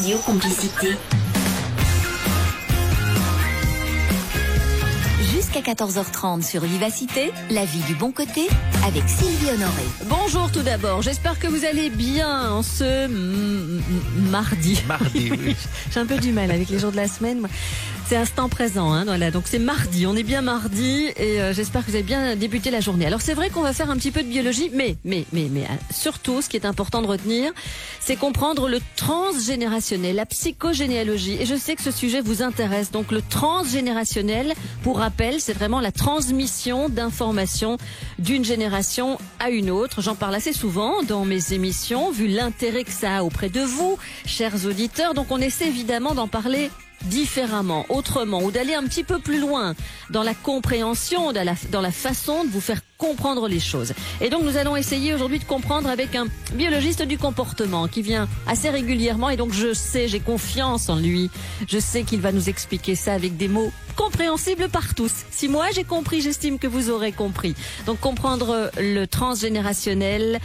Radio Complicité. Jusqu'à 14h30 sur Vivacité, la vie du bon côté avec Sylvie Honoré. Bonjour tout d'abord, j'espère que vous allez bien en ce mardi. Mardi, oui. J'ai un peu du mal avec les jours de la semaine. C'est instant présent, hein, voilà. Donc c'est mardi, on est bien mardi et j'espère que vous avez bien débuté la journée. Alors c'est vrai qu'on va faire un petit peu de biologie, mais surtout ce qui est important de retenir, c'est comprendre le transgénérationnel, la psychogénéalogie. Et je sais que ce sujet vous intéresse. Donc le transgénérationnel, pour rappel, c'est vraiment la transmission d'informations d'une génération à une autre. J'en parle assez souvent dans mes émissions, vu l'intérêt que ça a auprès de vous, chers auditeurs. Donc on essaie évidemment d'en parler différemment, autrement, ou d'aller un petit peu plus loin dans la compréhension, dans la façon de vous faire comprendre les choses. Et donc nous allons essayer aujourd'hui de comprendre avec un biologiste du comportement qui vient assez régulièrement, et donc je sais, j'ai confiance en lui, je sais qu'il va nous expliquer ça avec des mots compréhensibles par tous. Si moi j'ai compris, j'estime que vous aurez compris. Donc comprendre le transgénérationnel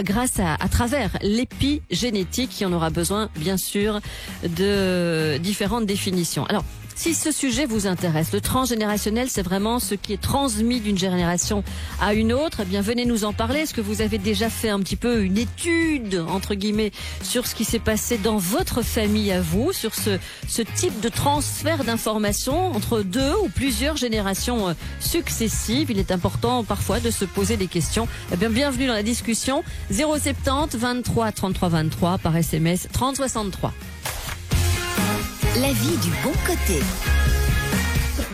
grâce à travers l'épigénétique, qui en aura besoin bien sûr de différentes définitions. Alors, si ce sujet vous intéresse, le transgénérationnel, c'est vraiment ce qui est transmis d'une génération à une autre. Eh bien, venez nous en parler. Est-ce que vous avez déjà fait un petit peu une étude, entre guillemets, sur ce qui s'est passé dans votre famille à vous, sur ce type de transfert d'informations entre deux ou plusieurs générations successives? Il est important parfois de se poser des questions. Eh bien, bienvenue dans la discussion. 070 23 33 23 par SMS 30 63. La vie du bon côté.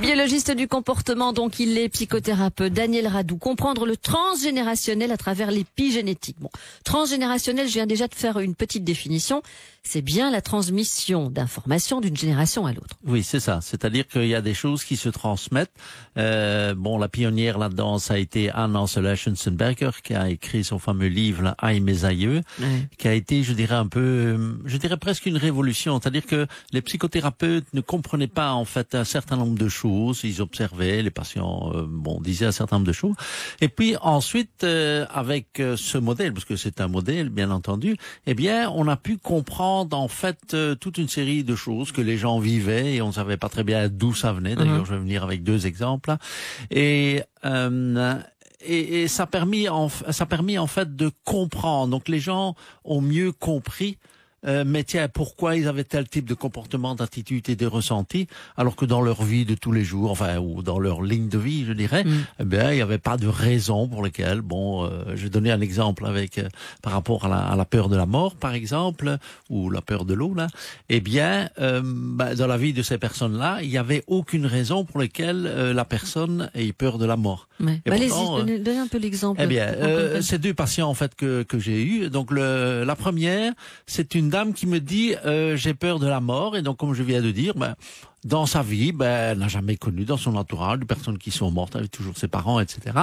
Biologiste du comportement, donc il est psychothérapeute. Daniel Radou, comprendre le transgénérationnel à travers l'épigénétique. Bon, transgénérationnel, je viens déjà de faire une petite définition. C'est bien la transmission d'informations d'une génération à l'autre. Oui, c'est ça. C'est-à-dire qu'il y a des choses qui se transmettent. La pionnière là-dedans, ça a été Anna Schlesenberger, qui a écrit son fameux livre, là, Aïe mes aïeux, qui a été, je dirais presque une révolution. C'est-à-dire que les psychothérapeutes ne comprenaient pas, en fait, un certain nombre de choses. Ils observaient, les patients, disaient un certain nombre de choses. Et puis ensuite, avec ce modèle, parce que c'est un modèle, bien entendu, eh bien, on a pu comprendre en fait toute une série de choses que les gens vivaient et on ne savait pas très bien d'où ça venait. D'ailleurs, je vais venir avec deux exemples là. Et ça a permis en fait de comprendre. Donc les gens ont mieux compris. Mais tiens, pourquoi ils avaient tel type de comportement, d'attitude et de ressenti, alors que dans leur vie de tous les jours, enfin, ou dans leur ligne de vie, je dirais, eh bien, il n'y avait pas de raison pour lesquelles, je vais donner un exemple par rapport à la peur de la mort, par exemple, ou la peur de l'eau, là. Eh bien, dans la vie de ces personnes-là, il n'y avait aucune raison pour laquelle la personne ait peur de la mort. Ouais. Allez-y, donnez un peu l'exemple. Eh bien, ces deux patients, en fait, que j'ai eu. Donc, la première, c'est une dame qui me dit j'ai peur de la mort, et donc comme je viens de dire, dans sa vie, elle n'a jamais connu dans son entourage de personnes qui sont mortes, avec toujours ses parents, etc.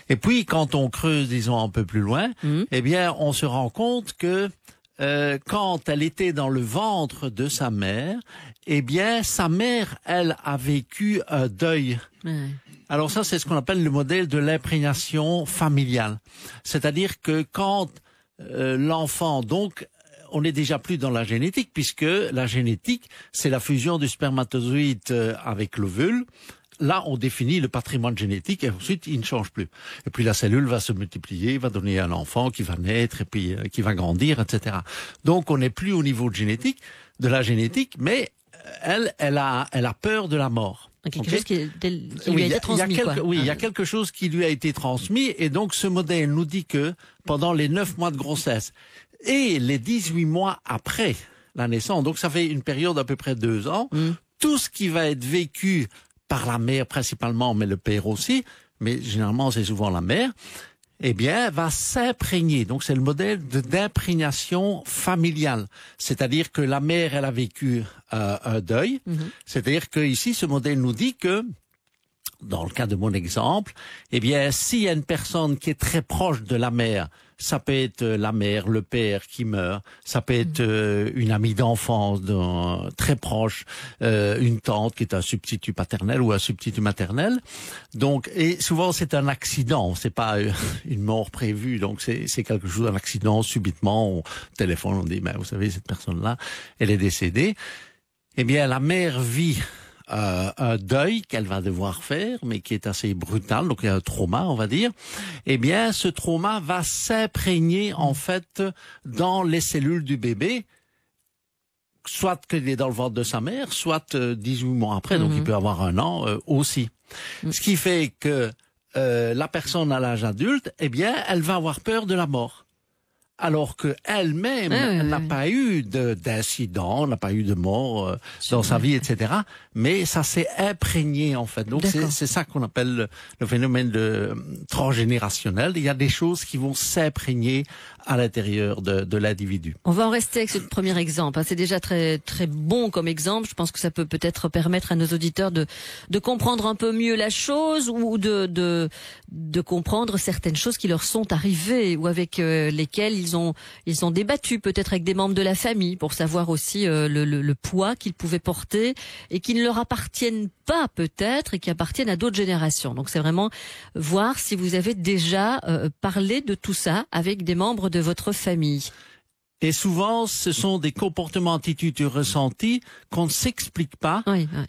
Et puis quand on creuse, disons, un peu plus loin, eh bien on se rend compte que quand elle était dans le ventre de sa mère, eh bien sa mère, elle, a vécu un deuil. Alors ça, c'est ce qu'on appelle le modèle de l'imprégnation familiale. C'est-à-dire que quand l'enfant, donc, on n'est déjà plus dans la génétique, puisque la génétique, c'est la fusion du spermatozoïde avec l'ovule. Là, on définit le patrimoine génétique et ensuite, il ne change plus. Et puis, la cellule va se multiplier, va donner un enfant qui va naître et puis qui va grandir, etc. Donc, on n'est plus au niveau de la génétique, mais elle a peur de la mort. Quelque chose qui lui a été transmis, il y a quelque chose qui lui a été transmis, et donc ce modèle nous dit que pendant les 9 mois de grossesse et les 18 mois après la naissance, donc ça fait une période d'à peu près 2 ans, tout ce qui va être vécu par la mère principalement, mais le père aussi, mais généralement c'est souvent la mère, eh bien, va s'imprégner. Donc, c'est le modèle d'imprégnation familiale. C'est-à-dire que la mère, elle a vécu un deuil. C'est-à-dire que ici, ce modèle nous dit que, dans le cas de mon exemple, eh bien, s'il y a une personne qui est très proche de la mère, ça peut être la mère, le père qui meurt, ça peut être une amie d'enfance très proche, une tante qui est un substitut paternel ou un substitut maternel. Donc, et souvent c'est un accident, c'est pas une mort prévue, donc c'est quelque chose, un accident, subitement on téléphone, on dit, mais vous savez, cette personne-là, elle est décédée. Eh bien, la mère vit un deuil qu'elle va devoir faire, mais qui est assez brutal, donc il y a un trauma, on va dire. Eh bien, ce trauma va s'imprégner, en fait, dans les cellules du bébé, soit qu'il est dans le ventre de sa mère, soit 18 mois après, donc il peut avoir 1 an aussi. Ce qui fait que la personne à l'âge adulte, eh bien, elle va avoir peur de la mort. Alors que elle-même n'a pas eu d'incident, n'a pas eu de mort dans sa vie, etc. Mais ça s'est imprégné, en fait. Donc c'est ça qu'on appelle le phénomène de transgénérationnel. Il y a des choses qui vont s'imprégner à l'intérieur de l'individu. On va en rester avec ce premier exemple. C'est déjà très très bon comme exemple. Je pense que ça peut peut-être permettre à nos auditeurs de comprendre un peu mieux la chose, ou de comprendre certaines choses qui leur sont arrivées ou avec lesquelles ils ont débattu, peut-être avec des membres de la famille, pour savoir aussi le poids qu'ils pouvaient porter et qui ne leur appartiennent pas peut-être, et qui appartiennent à d'autres générations. Donc c'est vraiment voir si vous avez déjà parlé de tout ça avec des membres de votre famille. Et souvent, ce sont des comportements, attitudes ressentis qu'on ne s'explique pas,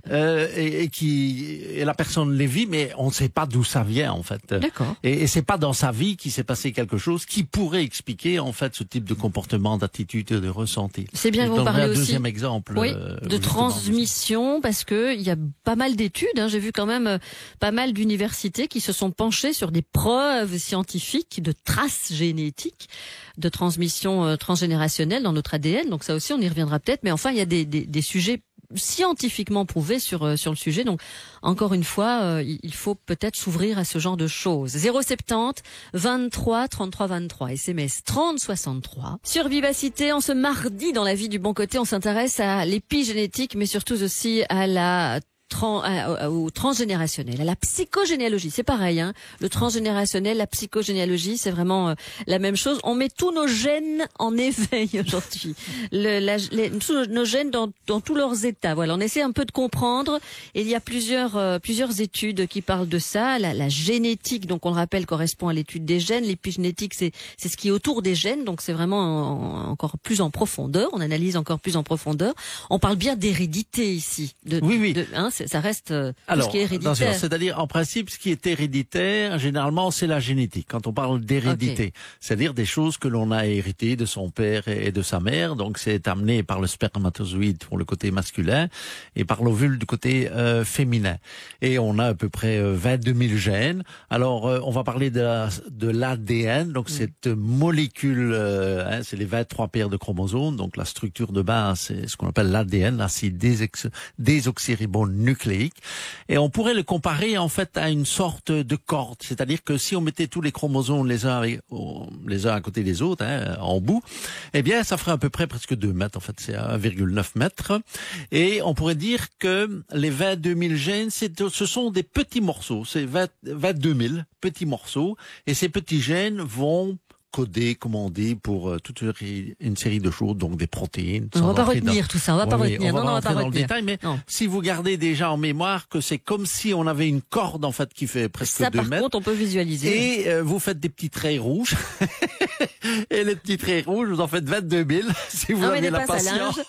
et la personne les vit, mais on ne sait pas d'où ça vient, en fait. D'accord. Et c'est pas dans sa vie qu'il s'est passé quelque chose qui pourrait expliquer, en fait, ce type de comportement, d'attitude et de ressenti. C'est bien que vous parlez aussi, deuxième exemple, de transmission, parce que il y a pas mal d'études, j'ai vu quand même pas mal d'universités qui se sont penchées sur des preuves scientifiques de traces génétiques, de transmission transgénérationnelle dans notre ADN. Donc ça aussi, on y reviendra peut-être. Mais enfin, il y a des sujets scientifiquement prouvés sur le sujet. Donc, encore une fois, il faut peut-être s'ouvrir à ce genre de choses. 070 23 33 23, SMS 30 63. Sur Vivacité, en ce mardi, dans la vie du bon côté, on s'intéresse à l'épigénétique, mais surtout aussi à au transgénérationnel, à la psychogénéalogie. C'est pareil, le transgénérationnel, la psychogénéalogie, c'est vraiment la même chose. On met tous nos gènes en éveil aujourd'hui. Tous nos gènes dans tous leurs états. Voilà, on essaie un peu de comprendre. Et il y a plusieurs études qui parlent de ça. La génétique, donc on le rappelle, correspond à l'étude des gènes. L'épigénétique, c'est ce qui est autour des gènes. Donc c'est vraiment encore plus en profondeur. On analyse encore plus en profondeur. On parle bien d'hérédité ici. Oui. Ça reste tout ce qui est héréditaire. C'est-à-dire, en principe, ce qui est héréditaire, généralement, c'est la génétique. Quand on parle d'hérédité, c'est-à-dire des choses que l'on a héritées de son père et de sa mère. Donc, c'est amené par le spermatozoïde pour le côté masculin et par l'ovule du côté féminin. Et on a à peu près 22 000 gènes. Alors, on va parler de l'ADN. Donc, cette molécule, c'est les 23 paires de chromosomes. Donc, la structure de base, c'est ce qu'on appelle l'ADN, l'acide désoxyribonucléique. Et on pourrait le comparer en fait à une sorte de corde, c'est-à-dire que si on mettait tous les chromosomes les uns à côté des autres, en bout, eh bien ça ferait à peu près presque 2 mètres, en fait c'est 1,9 mètres. Et on pourrait dire que les 22 000 gènes, ce sont des petits morceaux, c'est 22 000 petits morceaux, et ces petits gènes vont coder, comme on dit, pour toute une série de choses, donc des protéines. On va pas retenir tout ça, on va pas retenir. On va pas dans le détail, mais si vous gardez déjà en mémoire que c'est comme si on avait une corde, en fait, qui fait presque 2 mètres. Ça, par contre, on peut visualiser. Et vous faites des petits traits rouges. Et les petits traits rouges, vous en faites 22 000, si vous avez la patience.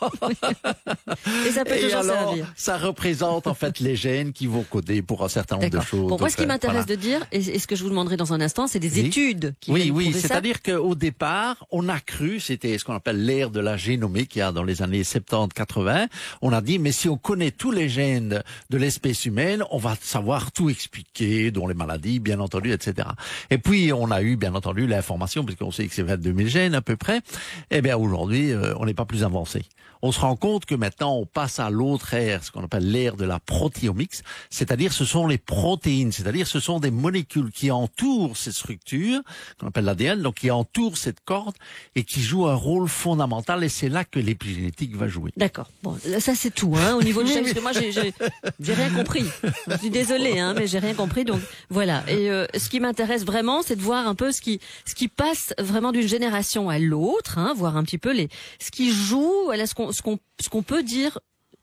Et ça peut toujours servir. Ça représente, en fait, les gènes qui vont coder pour un certain nombre de choses. Bon, moi, ce qui m'intéresse de dire, et ce que je vous demanderai dans un instant, c'est des études qui viennent prouver ça. C'est-à-dire qu'au départ, on a cru, c'était ce qu'on appelle l'ère de la génomique, il y a dans les années 70-80, on a dit, mais si on connaît tous les gènes de l'espèce humaine, on va savoir tout expliquer, dont les maladies, bien entendu, etc. Et puis, on a eu, bien entendu, l'information, parce qu'on sait que c'est 22 000 gènes à peu près. Eh bien, aujourd'hui, on n'est pas plus avancé. On se rend compte que maintenant, on passe à l'autre ère, ce qu'on appelle l'ère de la protéomics, c'est-à-dire ce sont les protéines, c'est-à-dire ce sont des molécules qui entourent ces structures, qu'on appelle l'ADN, donc qui entourent cette corde et qui jouent un rôle fondamental, et c'est là que l'épigénétique va jouer. D'accord. Bon, ça c'est tout, au niveau du gène, parce que moi j'ai rien compris. Je suis désolée, mais j'ai rien compris, donc voilà. Et ce qui m'intéresse vraiment, c'est de voir un peu ce qui passe vraiment allant d'une génération à l'autre, hein, voir un petit peu ce qui joue, voilà, ce qu'on peut dire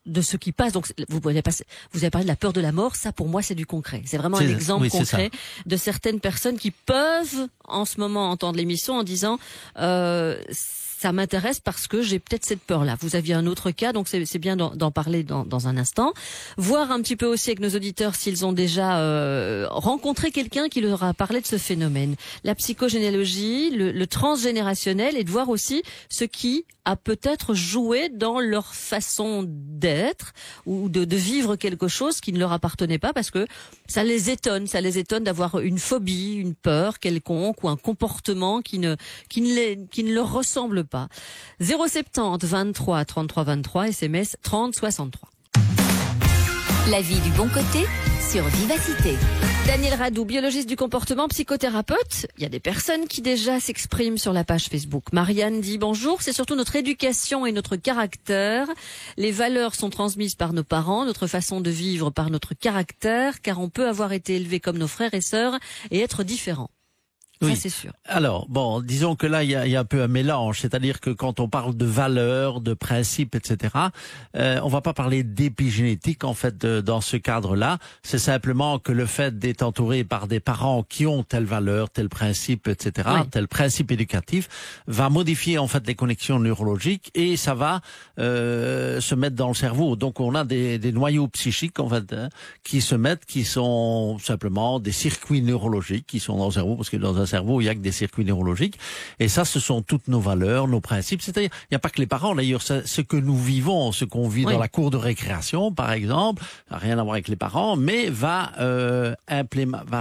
de ce qui passe. Donc vous avez parlé de la peur de la mort, ça pour moi c'est du concret. C'est vraiment un exemple concret de certaines personnes qui peuvent en ce moment entendre l'émission en disant ça m'intéresse parce que j'ai peut-être cette peur-là. Vous aviez un autre cas, donc c'est bien d'en parler dans un instant. Voir un petit peu aussi avec nos auditeurs s'ils ont déjà rencontré quelqu'un qui leur a parlé de ce phénomène. La psychogénéalogie, le transgénérationnel, et de voir aussi ce qui a peut-être joué dans leur façon d'être ou de vivre quelque chose qui ne leur appartenait pas, parce que ça les étonne d'avoir une phobie, une peur quelconque ou un comportement qui ne leur ressemble pas. 070 23 33 23, SMS 30 63. La vie du bon côté sur Vivacité. Daniel Radou, biologiste du comportement, psychothérapeute. Il y a des personnes qui déjà s'expriment sur la page Facebook. Marianne dit bonjour, c'est surtout notre éducation et notre caractère. Les valeurs sont transmises par nos parents, notre façon de vivre par notre caractère, car on peut avoir été élevé comme nos frères et sœurs et être différent. Oui. Ça, c'est sûr. Alors, bon, disons que là, il y a un peu un mélange. C'est-à-dire que quand on parle de valeurs, de principes, etc., on va pas parler d'épigénétique, en fait, dans ce cadre-là. C'est simplement que le fait d'être entouré par des parents qui ont telle valeur, tel principe, etc., tel principe éducatif, va modifier, en fait, les connexions neurologiques et ça va se mettre dans le cerveau. Donc, on a des noyaux psychiques, en fait, qui se mettent, qui sont simplement des circuits neurologiques qui sont dans le cerveau, parce que dans un cerveau, il y a que des circuits neurologiques. Et ça, ce sont toutes nos valeurs, nos principes. C'est-à-dire, il n'y a pas que les parents. D'ailleurs, ce que nous vivons, ce qu'on vit dans la cour de récréation, par exemple, ça n'a rien à voir avec les parents, mais va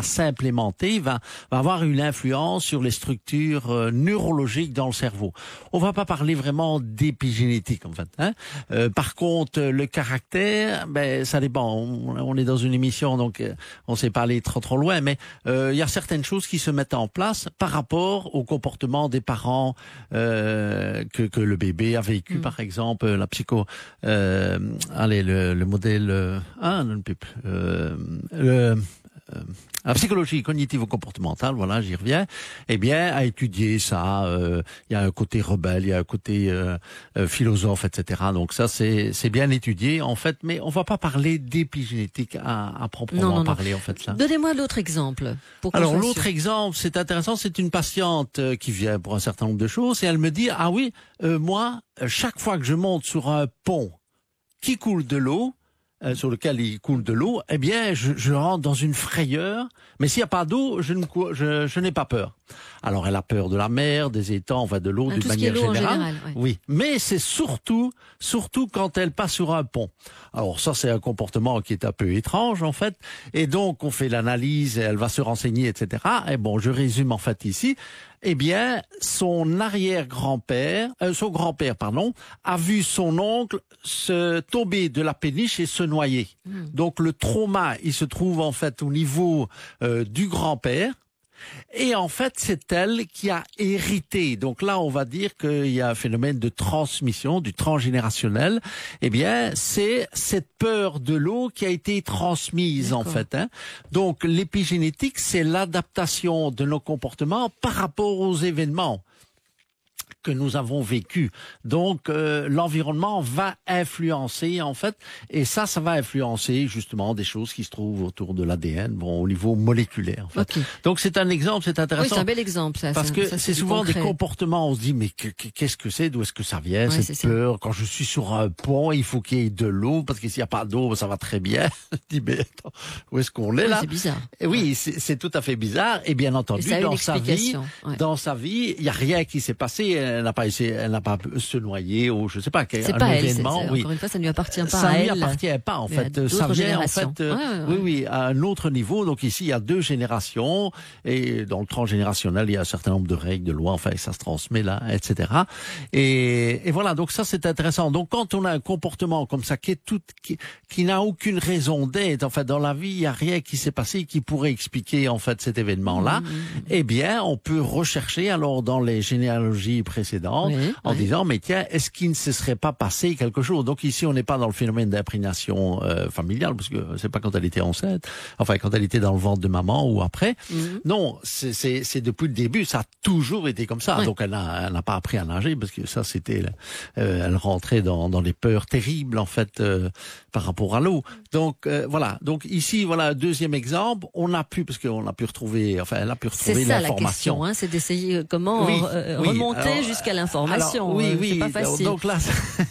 s'implémenter, va avoir une influence sur les structures neurologiques dans le cerveau. On va pas parler vraiment d'épigénétique, en fait. Hein. Par contre, le caractère, ça dépend. On est dans une émission, donc on ne sait pas aller trop loin, mais il y a certaines choses qui se mettent en place par rapport au comportement des parents que le bébé a vécu, par exemple, la psycho, le modèle, la psychologie cognitive-comportementale, voilà, j'y reviens, eh bien, a étudié ça. Il y a un côté rebelle, il y a un côté philosophe, etc. Donc ça, c'est bien étudié, en fait, mais on va pas parler d'épigénétique à proprement parler, en fait. Là. Donnez-moi l'autre exemple. Alors, l'autre exemple, c'est intéressant, c'est une patiente qui vient pour un certain nombre de choses, et elle me dit, ah oui, moi, chaque fois que je monte sur un pont qui coule de l'eau, sur lequel il coule de l'eau, eh bien, je rentre dans une frayeur. Mais s'il n'y a pas d'eau, je n'ai pas peur. Alors, elle a peur de la mer, des étangs, enfin de l'eau d'une manière générale. Oui, mais c'est surtout quand elle passe sur un pont. Alors ça, c'est un comportement qui est un peu étrange, en fait. Et donc, on fait l'analyse, elle va se renseigner, etc. Et bon, je résume en fait ici. Eh bien, son grand-père, a vu son oncle se tomber de la péniche et se noyer. Donc, le trauma, il se trouve en fait au niveau du grand-père. Et en fait, c'est elle qui a hérité. Donc là, on va dire qu'il y a un phénomène de transmission, du transgénérationnel. Eh bien, c'est cette peur de l'eau qui a été transmise, en fait. Hein. Donc, l'épigénétique, c'est l'adaptation de nos comportements par rapport aux événements que nous avons vécu. Donc, l'environnement va influencer, en fait, et ça va influencer, justement, des choses qui se trouvent autour de l'ADN, au niveau moléculaire, en fait. Okay. Donc, c'est un exemple, c'est intéressant. Oui, c'est un bel exemple, ça. Parce que c'est souvent des comportements, on se dit, mais qu'est-ce que c'est, d'où est-ce que ça vient, cette peur? Quand je suis sur un pont, il faut qu'il y ait de l'eau, parce que s'il n'y a pas d'eau, ça va très bien. Je dis, mais attends, où est-ce qu'on est, là? C'est bizarre. Et oui, c'est tout à fait bizarre, et bien entendu, dans sa vie, il n'y a rien qui s'est passé. Elle n'a pas se noyer ou je sais pas quel événement. Encore une fois, ça ne lui appartient pas. Ça ne lui appartient pas en fait. Ça vient en fait, oui, à un autre niveau. Donc ici, il y a 2 générations et dans le transgénérationnel, il y a un certain nombre de règles, de lois, enfin, ça se transmet là, etc. Et voilà. Donc ça, c'est intéressant. Donc quand on a un comportement comme ça qui n'a aucune raison d'être, en fait, dans la vie, il n'y a rien qui s'est passé qui pourrait expliquer en fait cet événement-là. Eh bien, on peut rechercher alors dans les généalogies précédentes précédentes, en disant, mais tiens, est-ce qu'il ne se serait pas passé quelque chose? Donc ici, on n'est pas dans le phénomène d'imprégnation familiale, parce que c'est pas quand elle était enceinte, enfin quand elle était dans le ventre de maman ou après. Non, c'est depuis le début, ça a toujours été comme ça. Donc elle n'a pas appris à nager, parce que ça, c'était, elle rentrait dans des peurs terribles, en fait, par rapport à l'eau. Donc voilà. Donc ici, voilà, deuxième exemple, on a pu, parce qu'on a pu retrouver, enfin, elle a pu retrouver l'information. C'est ça la question, hein, c'est d'essayer comment remonter jusqu'à l'information. Oui, c'est pas facile. Donc là,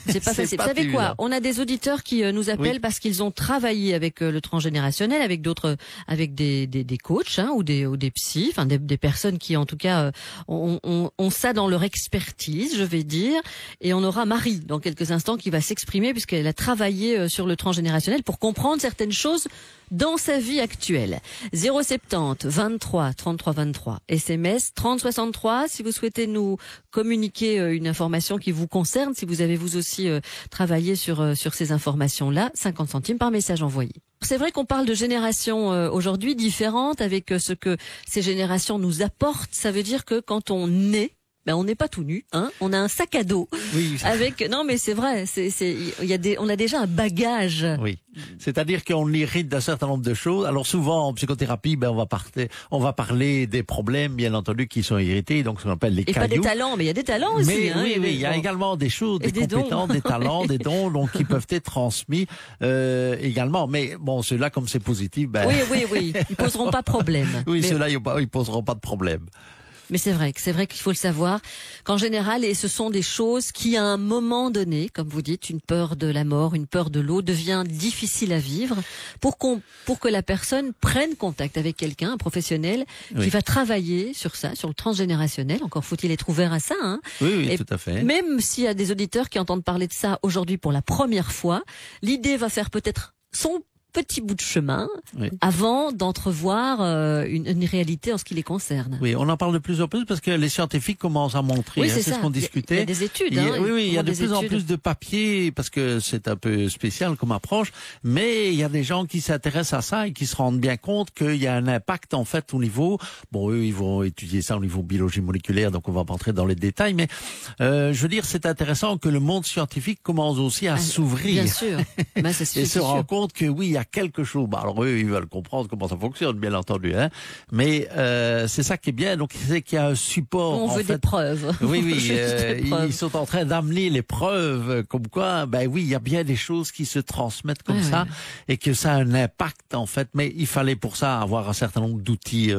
c'est pas facile. Vous savez quoi? On a des auditeurs qui nous appellent parce qu'ils ont travaillé avec le transgénérationnel, avec d'autres, avec des coachs, hein, ou des psys, enfin des personnes qui en tout cas ont ça dans leur expertise, je vais dire. Et on aura Marie dans quelques instants qui va s'exprimer puisqu'elle a travaillé sur le transgénérationnel pour comprendre certaines choses dans sa vie actuelle. 070 23 33 23 SMS 30 63 si vous souhaitez nous communiquer une information qui vous concerne, si vous avez vous aussi travaillé sur ces informations-là, 50 centimes par message envoyé. C'est vrai qu'on parle de générations aujourd'hui différentes avec ce que ces générations nous apportent. Ça veut dire que quand on naît, on n'est pas tout nu, hein. On a un sac à dos. Oui. Avec, non, mais c'est vrai. On a déjà un bagage. Oui. C'est-à-dire qu'on hérite d'un certain nombre de choses. Alors souvent, en psychothérapie, on va parler des problèmes, bien entendu, qui sont hérités. Donc, ce qu'on appelle les cailloux. Et pas des talents, mais il y a des talents aussi. Mais oui, il y a également des choses, des compétences, des talents, des dons, donc, qui peuvent être transmis, également. Mais bon, ceux-là, comme c'est positif, Oui. Ils poseront pas de problème. Oui, ceux-là, ils poseront pas de problème. Mais c'est vrai qu'il faut le savoir, qu'en général, et ce sont des choses qui, à un moment donné, comme vous dites, une peur de la mort, une peur de l'eau, devient difficile à vivre pour que la personne prenne contact avec quelqu'un, un professionnel, qui va travailler sur ça, sur le transgénérationnel. Encore faut-il être ouvert à ça, hein. Oui, tout à fait. Même s'il y a des auditeurs qui entendent parler de ça aujourd'hui pour la première fois, l'idée va faire peut-être son petit bout de chemin avant d'entrevoir une réalité en ce qui les concerne. Oui, on en parle de plus en plus parce que les scientifiques commencent à montrer, c'est ce qu'on discutait. Il y a des études. Il y a de plus en plus de papiers parce que c'est un peu spécial comme approche, mais il y a des gens qui s'intéressent à ça et qui se rendent bien compte qu'il y a un impact en fait au niveau, eux ils vont étudier ça au niveau biologie moléculaire, donc on va pas entrer dans les détails, mais je veux dire c'est intéressant que le monde scientifique commence aussi à s'ouvrir. Bien sûr. Et se rend compte que oui, il y a quelque chose. Alors eux, ils veulent comprendre comment ça fonctionne, bien entendu, hein. Mais c'est ça qui est bien. Donc c'est qu'il y a un support. On veut des preuves. Oui, ils sont en train d'amener les preuves, comme quoi, il y a bien des choses qui se transmettent comme ça, et que ça a un impact en fait. Mais il fallait pour ça avoir un certain nombre d'outils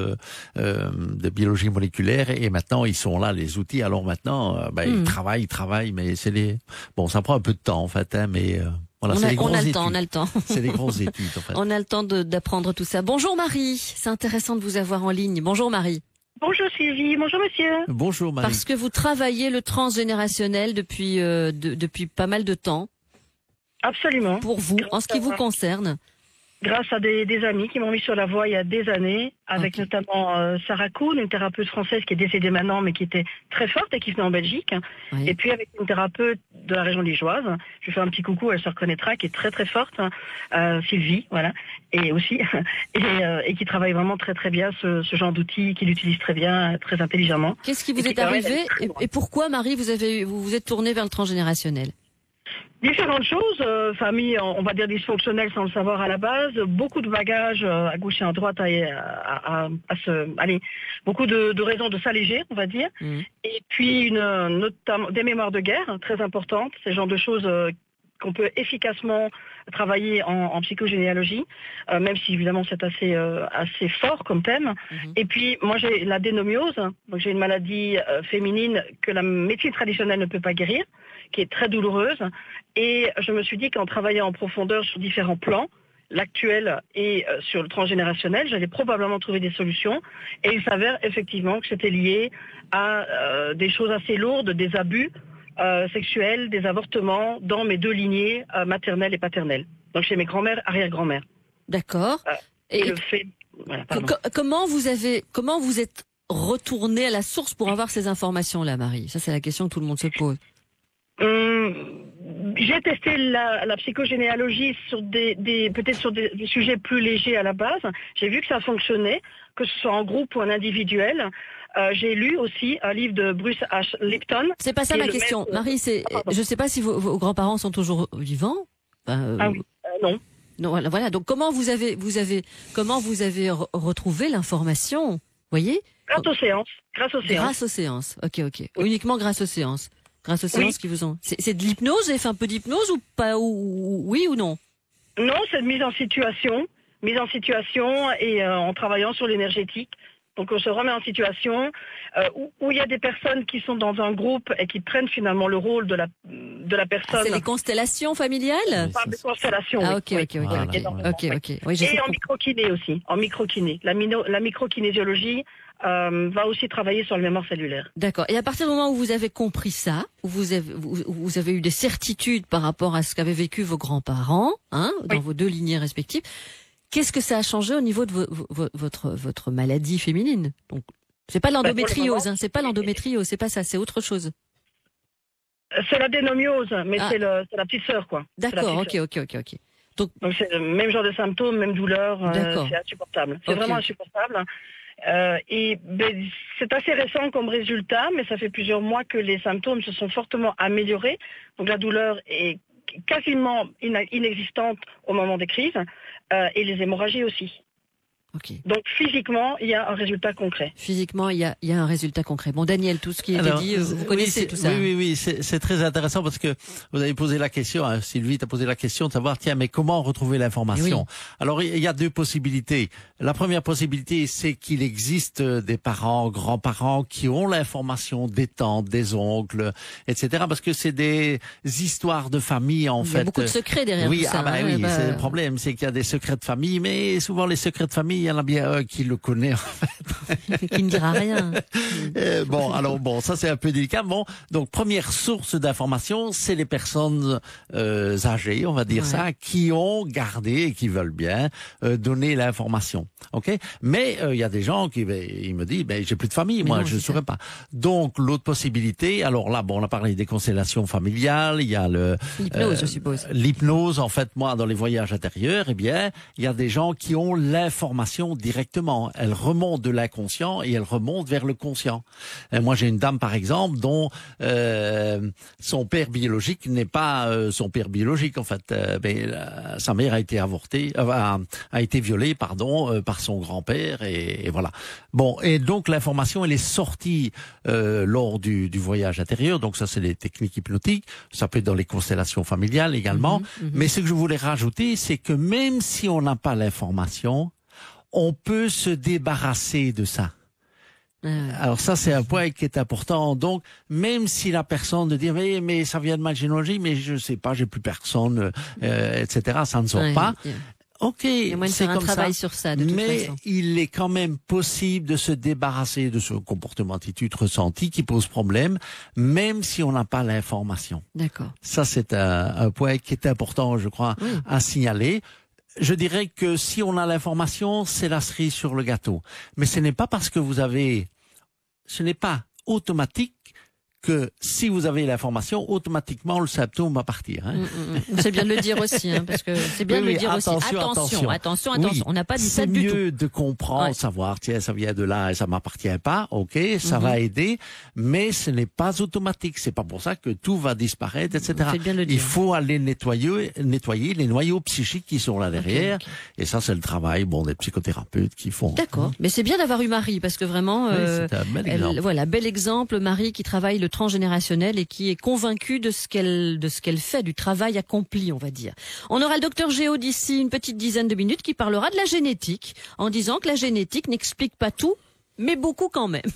de biologie moléculaire, et maintenant ils sont là les outils. Alors maintenant, ils travaillent, mais ça prend un peu de temps en fait, hein, mais. Voilà, on a le temps. C'est des grosses études, en fait. On a le temps d'apprendre tout ça. Bonjour Marie, c'est intéressant de vous avoir en ligne. Bonjour Marie. Bonjour Sylvie, bonjour monsieur. Bonjour Marie. Parce que vous travaillez le transgénérationnel depuis pas mal de temps. Absolument. Pour vous, en ce qui vous concerne. Grâce à des amis qui m'ont mis sur la voie il y a des années, avec notamment Sarah Kuhn, une thérapeute française qui est décédée maintenant, mais qui était très forte et qui venait en Belgique. Et puis avec une thérapeute de la région liégeoise, je fais un petit coucou, elle se reconnaîtra, qui est très très forte, Sylvie, voilà, et aussi, et qui travaille vraiment très très bien ce genre d'outils, qui l'utilise très bien, très intelligemment. Qu'est-ce qui vous est arrivé et pourquoi, Marie, vous vous êtes tournée vers le transgénérationnel? Différentes choses, famille, on va dire dysfonctionnelle sans le savoir à la base, beaucoup de bagages à gauche et à droite, beaucoup de raisons de s'alléger, on va dire, et puis notamment des mémoires de guerre très importantes, ce genre de choses qu'on peut efficacement travailler en psychogénéalogie, même si évidemment c'est assez fort comme thème. Et puis moi j'ai la dénomiose, donc j'ai une maladie féminine que la médecine traditionnelle ne peut pas guérir, qui est très douloureuse, et je me suis dit qu'en travaillant en profondeur sur différents plans, l'actuel et sur le transgénérationnel, j'allais probablement trouver des solutions, et il s'avère effectivement que c'était lié à des choses assez lourdes, des abus sexuels, des avortements dans mes deux lignées maternelle et paternelle, donc chez mes grands-mères, arrière-grand-mères. D'accord. Et le fait... Voilà, comment vous êtes retourné à la source pour avoir ces informations-là, Marie? Ça, c'est la question que tout le monde se pose. j'ai testé la psychogénéalogie sur peut-être sur des sujets plus légers à la base. J'ai vu que ça fonctionnait, que ce soit en groupe ou en individuel. J'ai lu aussi un livre de Bruce H. Lipton. C'est pas ça ma question, Marie. Je sais pas si vos grands-parents sont toujours vivants. Ah oui, non. Non, voilà. Donc comment vous avez retrouvé l'information, voyez? Grâce aux séances. Grâce aux séances. Ok. Oui. Uniquement grâce aux séances. Grâce aux séances qui vous ont. C'est de l'hypnose. Vous avez fait un peu d'hypnose ou pas? Oui ou non? Non, c'est de mise en situation et en travaillant sur l'énergétique. Donc on se remet en situation où il y a des personnes qui sont dans un groupe et qui prennent finalement le rôle de la personne. C'est les constellations familiales? Pas des constellations. Ah ok. Oui, et en microkiné aussi. En microkiné. La microkinésiologie va aussi travailler sur le mémoire cellulaire. D'accord. Et à partir du moment où vous avez compris ça, où vous avez eu des certitudes par rapport à ce qu'avaient vécu vos grands-parents, dans vos deux lignées respectives, qu'est-ce que ça a changé au niveau de votre maladie féminine? Donc, c'est pas l'endométriose, c'est pas l'endométriose, c'est pas ça, c'est autre chose. C'est l'adénomiose, mais c'est la petite sœur, quoi. D'accord, ok. Donc c'est le même genre de symptômes, même douleur, c'est insupportable. C'est vraiment insupportable. C'est assez récent comme résultat, mais ça fait plusieurs mois que les symptômes se sont fortement améliorés. Donc la douleur est quasiment inexistante au moment des crises, et les hémorragies aussi. Okay. Donc physiquement, il y a un résultat concret. Bon, Daniel, tout ce qui a été dit, vous connaissez tout ça. Oui, c'est très intéressant parce que vous avez posé la question, Sylvie t'a posé la question de savoir, tiens, mais comment retrouver l'information? Alors, il y a deux possibilités. La première possibilité, c'est qu'il existe des parents, grands-parents qui ont l'information, des tantes, des oncles, etc. Parce que c'est des histoires de famille, en fait. Il y a beaucoup de secrets derrière tout ça. C'est le problème, c'est qu'il y a des secrets de famille, mais souvent les secrets de famille, il y en a bien un qui le connaît, en fait. Qui ne dira rien. Ça c'est un peu délicat. Donc première source d'information, c'est les personnes âgées, on va dire ça, qui ont gardé et qui veulent bien donner l'information. Ok. Mais il y a des gens qui ils me disent, j'ai plus de famille, moi, je ne saurais pas. Donc l'autre possibilité, alors là, on a parlé des constellations familiales, il y a l'hypnose, je suppose. L'hypnose, en fait, moi, dans les voyages intérieurs, il y a des gens qui ont l'information directement. Elle remonte de l'inconscient et elle remonte vers le conscient. Et moi, j'ai une dame, par exemple, dont son père biologique n'est pas son père biologique, en fait. Sa mère a été a été violée, par son grand-père, et voilà. Et donc l'information, elle est sortie lors du voyage intérieur. Donc ça, c'est les techniques hypnotiques. Ça peut être dans les constellations familiales également. Mais ce que je voulais rajouter, c'est que même si on n'a pas l'information, on peut se débarrasser de ça. Alors ça, c'est un point qui est important. Donc, même si la personne dit mais ça vient de ma généalogie, mais je sais pas, j'ai plus personne, etc., ça ne sort pas. Ok, c'est comme un travail sur ça, de toute façon. Il est quand même possible de se débarrasser de ce comportement, attitude ressenti qui pose problème, même si on n'a pas l'information. D'accord. Ça, c'est un point qui est important, je crois, à signaler. Je dirais que si on a l'information, c'est la cerise sur le gâteau. Mais ce n'est pas parce que ce n'est pas automatique que si vous avez l'information, automatiquement le symptôme va partir. C'est bien de le dire aussi, parce que c'est bien de le dire aussi. Attention. On n'a pas dit ça du tout. C'est mieux de comprendre, savoir, tiens, ça vient de là et ça m'appartient pas. Ok, ça va aider, mais ce n'est pas automatique. C'est pas pour ça que tout va disparaître, etc. C'est bien de le dire. Il faut aller nettoyer les noyaux psychiques qui sont là derrière. Et ça, c'est le travail, des psychothérapeutes qui font. D'accord. Mais c'est bien d'avoir eu Marie, parce que vraiment, c'est un bel exemple. Bel exemple, Marie qui travaille le transgénérationnel et qui est convaincue de ce qu'elle fait, du travail accompli, on va dire. On aura le docteur Géo d'ici une petite dizaine de minutes qui parlera de la génétique, en disant que la génétique n'explique pas tout, mais beaucoup quand même.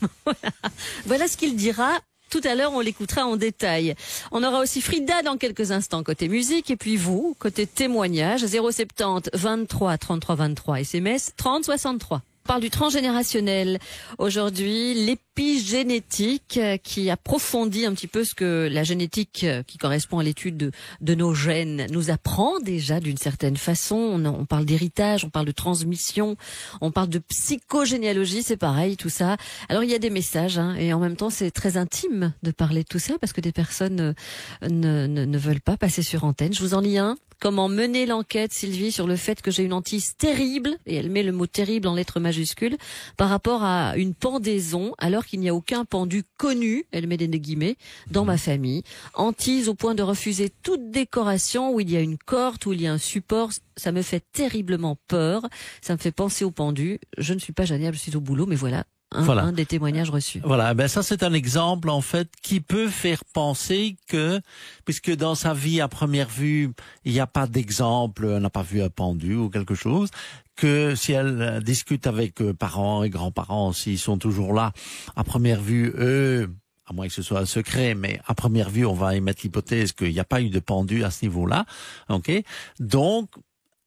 Voilà ce qu'il dira. Tout à l'heure, on l'écoutera en détail. On aura aussi Frida dans quelques instants côté musique, et puis vous, côté témoignage, 070 23 33 23, SMS 30 63. parle du transgénérationnel. Aujourd'hui, l'épigénétique qui approfondit un petit peu ce que la génétique qui correspond à l'étude de nos gènes nous apprend déjà d'une certaine façon. On parle d'héritage, on parle de transmission, on parle de psychogénéalogie, c'est pareil, tout ça. Alors il y a des messages et en même temps c'est très intime de parler de tout ça parce que des personnes ne veulent pas passer sur antenne. Je vous en lis un. Comment mener l'enquête, Sylvie, sur le fait que j'ai une hantise terrible, et elle met le mot terrible en lettres majuscules, par rapport à une pendaison, alors qu'il n'y a aucun pendu connu, elle met des guillemets, dans ma famille. Hantise au point de refuser toute décoration où il y a une corde, où il y a un support. Ça me fait terriblement peur. Ça me fait penser au pendu. Je ne suis pas joignable, je suis au boulot, mais voilà. Un des témoignages reçus. Voilà, ben ça c'est un exemple en fait qui peut faire penser que, puisque dans sa vie à première vue il n'y a pas d'exemple, elle n'a pas vu un pendu ou quelque chose, que si elle discute avec parents et grands-parents, s'ils sont toujours là, à première vue, eux, à moins que ce soit un secret, mais à première vue on va émettre l'hypothèse qu'il n'y a pas eu de pendu à ce niveau-là, ok? Donc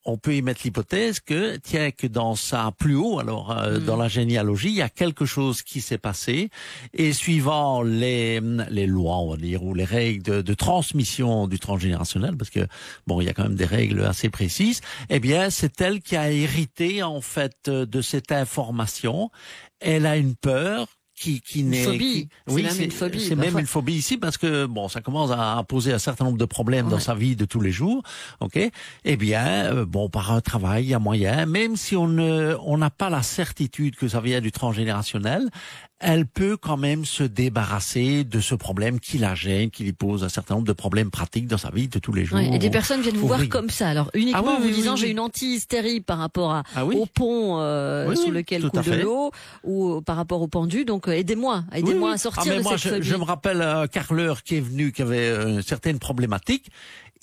on peut y mettre l'hypothèse que, tiens, que dans ça plus haut, alors dans la généalogie, il y a quelque chose qui s'est passé, et suivant les lois, on va dire, ou les règles de transmission du transgénérationnel, parce que bon, il y a quand même des règles assez précises, eh bien, c'est elle qui a hérité en fait de cette information. Elle a une peur. Qui n'est phobie. Oui, c'est même une phobie. C'est même une phobie ici parce que bon, ça commence à poser un certain nombre de problèmes dans sa vie de tous les jours. Ok, eh bien, bon, par un travail, il y a moyen, même si on n'a pas la certitude que ça vient du transgénérationnel, elle peut quand même se débarrasser de ce problème qui la gêne, qui lui pose un certain nombre de problèmes pratiques dans sa vie de tous les jours. Et des personnes viennent vous voir comme ça, alors uniquement en vous disant j'ai une hantise terrible par rapport au pont sous lequel coule de l'eau, ou par rapport au pendu, donc aidez-moi à sortir de cette phobie. Je me rappelle un carreleur qui est venu, qui avait une certaine problématique,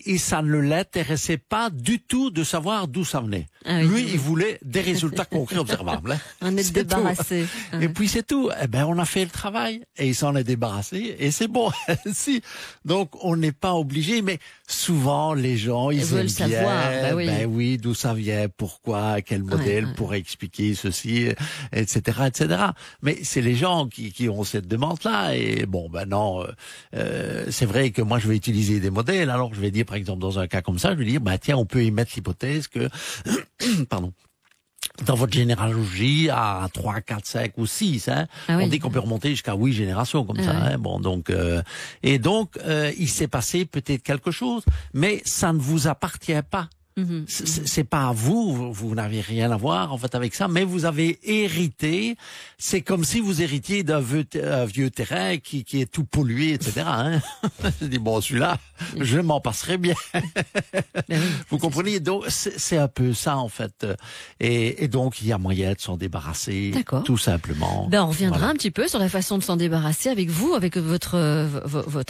et ça ne l'intéressait pas du tout de savoir d'où ça venait. Lui, il voulait des résultats concrets observables. On est débarrassé. Et puis c'est tout. Eh ben, on a fait le travail et il s'en est débarrassé et c'est bon. Si. Donc, on n'est pas obligé, mais souvent, les gens, ils veulent savoir. Ben oui, d'où ça vient, pourquoi, quel modèle pourrait expliquer ceci, etc., etc. Mais c'est les gens qui ont cette demande-là et bon, ben non, c'est vrai que moi, je vais utiliser des modèles. Alors, je vais dire, par exemple, dans un cas comme ça, je vais dire, bah tiens, on peut y mettre l'hypothèse que, pardon, dans votre généalogie, à 3, 4, 5 ou 6, on dit qu'on peut remonter jusqu'à 8 générations comme ça. Bon, donc, il s'est passé peut-être quelque chose, mais ça ne vous appartient pas. C'est pas à vous n'avez rien à voir en fait avec ça, mais vous avez hérité. C'est comme si vous héritiez d'un vieux terrain qui est tout pollué, etc. Je dis bon, celui-là, je m'en passerai bien. Vous comprenez? Donc c'est un peu ça en fait. Et donc il y a moyen de s'en débarrasser, tout simplement. On reviendra un petit peu sur la façon de s'en débarrasser avec vous, avec votre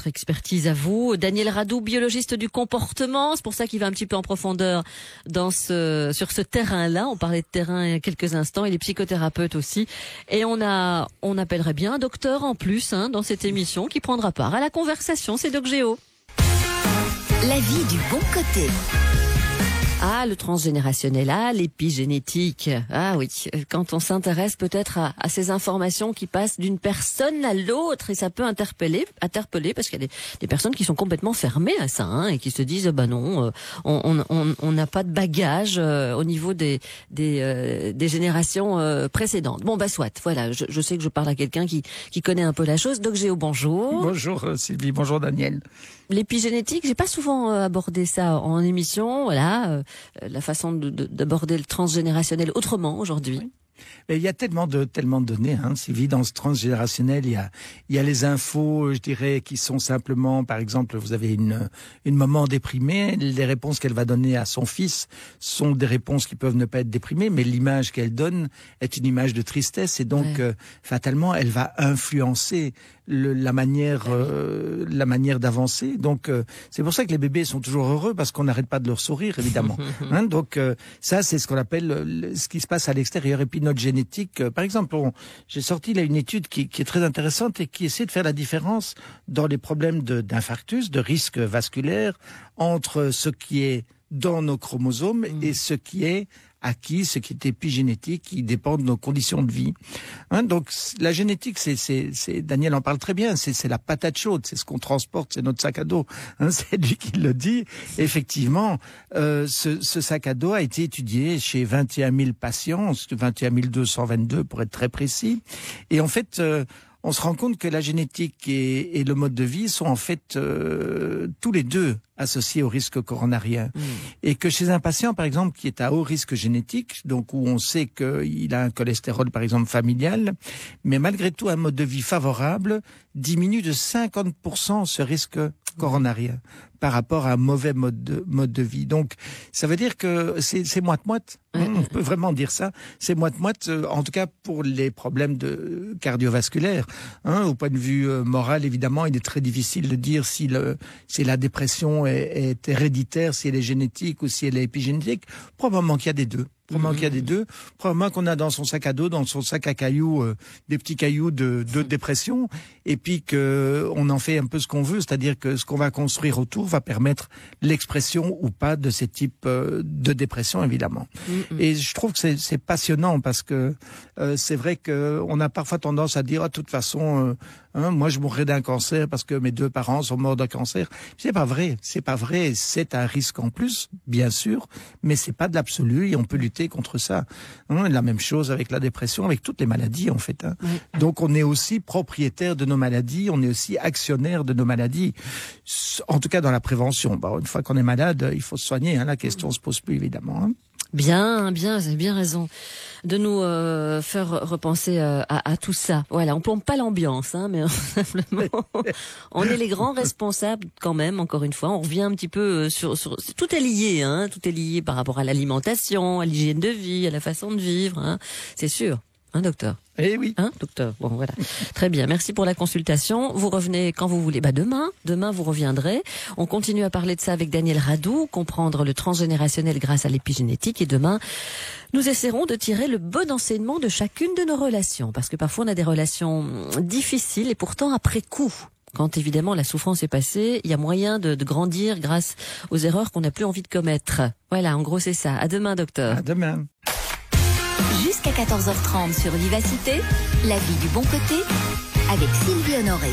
expertise à vous. Daniel Radou, biologiste du comportement, c'est pour ça qu'il va un petit peu en profondeur sur ce terrain-là. On parlait de terrain il y a quelques instants. Il est psychothérapeute aussi. Et on appellerait bien un docteur en plus dans cette émission qui prendra part à la conversation. C'est Doc Géo. La vie du bon côté. Ah, le transgénérationnel, l'épigénétique. Ah oui, quand on s'intéresse peut-être à ces informations qui passent d'une personne à l'autre, et ça peut interpeller parce qu'il y a des personnes qui sont complètement fermées à ça, et qui se disent non, on n'a pas de bagage au niveau des générations précédentes. Bon, soit. Voilà, je sais que je parle à quelqu'un qui connaît un peu la chose. Doc Géo, bonjour. Bonjour Sylvie, bonjour Daniel. L'épigénétique, j'ai pas souvent abordé ça en émission, voilà, la façon d'aborder le transgénérationnel autrement aujourd'hui. Oui. Mais il y a tellement de données, Sylvie, dans ce transgénérationnel. Il y a les infos, je dirais, qui sont simplement, par exemple, vous avez une maman déprimée, les réponses qu'elle va donner à son fils sont des réponses qui peuvent ne pas être déprimées, mais l'image qu'elle donne est une image de tristesse, et donc fatalement, elle va influencer la manière d'avancer. Donc c'est pour ça que les bébés sont toujours heureux, parce qu'on n'arrête pas de leur sourire, évidemment. Donc ça, c'est ce qu'on appelle ce qui se passe à l'extérieur. Et puis notre génétique, par exemple, j'ai sorti là une étude qui est très intéressante et qui essaie de faire la différence dans les problèmes d'infarctus, de risque vasculaire, entre ce qui est dans nos chromosomes et ce qui est acquis, ce qui est épigénétique, qui dépend de nos conditions de vie. Hein, donc la génétique, c'est Daniel en parle très bien, c'est la patate chaude, c'est ce qu'on transporte, c'est notre sac à dos. Hein, c'est lui qui le dit. Effectivement, ce sac à dos a été étudié chez 21 000 patients, 21 222 pour être très précis. Et en fait, on se rend compte que la génétique et le mode de vie sont en fait tous les deux associés au risque coronarien. Et que chez un patient, par exemple, qui est à haut risque génétique, donc où on sait qu'il a un cholestérol, par exemple, familial, mais malgré tout un mode de vie favorable, diminue de 50% ce risque coronarien par rapport à un mauvais mode de vie. Donc, ça veut dire que c'est moite-moite. On peut vraiment dire ça. C'est moite-moite, en tout cas pour les problèmes cardiovasculaires. Au point de vue moral, évidemment, il est très difficile de dire si la dépression est héréditaire, si elle est génétique ou si elle est épigénétique. Probablement qu'il y a des deux. Probablement qu'on a dans son sac à dos, dans son sac à cailloux, des petits cailloux de dépression, et puis qu'on en fait un peu ce qu'on veut, c'est-à-dire que ce qu'on va construire autour va permettre l'expression ou pas de ces types de dépression, évidemment. Et je trouve que c'est passionnant parce que c'est vrai qu'on a parfois tendance à dire, de toute façon, moi je mourrai d'un cancer parce que mes 2 parents sont morts d'un cancer. C'est pas vrai. C'est un risque en plus, bien sûr, mais c'est pas de l'absolu et on peut lutter contre ça. La même chose avec la dépression, avec toutes les maladies en fait. Donc on est aussi propriétaire de nos maladies, on est aussi actionnaire de nos maladies. En tout cas dans la prévention. Une fois qu'on est malade, il faut se soigner. La question se pose plus évidemment. Bien, vous avez bien raison de nous faire repenser à tout ça. Voilà, on plombe pas l'ambiance, mais simplement, on est les grands responsables quand même. Encore une fois, on revient un petit peu sur tout est lié, tout est lié par rapport à l'alimentation, à l'hygiène de vie, à la façon de vivre. C'est sûr, docteur. Eh oui. Docteur. Bon, voilà. Très bien. Merci pour la consultation. Vous revenez quand vous voulez. Demain, vous reviendrez. On continue à parler de ça avec Daniel Radou, comprendre le transgénérationnel grâce à l'épigénétique. Et demain, nous essaierons de tirer le bon enseignement de chacune de nos relations. Parce que parfois, on a des relations difficiles et pourtant après coup. Quand évidemment la souffrance est passée, il y a moyen de grandir grâce aux erreurs qu'on n'a plus envie de commettre. Voilà, en gros, c'est ça. À demain, docteur. À demain. Jusqu'à 14h30 sur Vivacité, la vie du bon côté, avec Sylvie Honoré.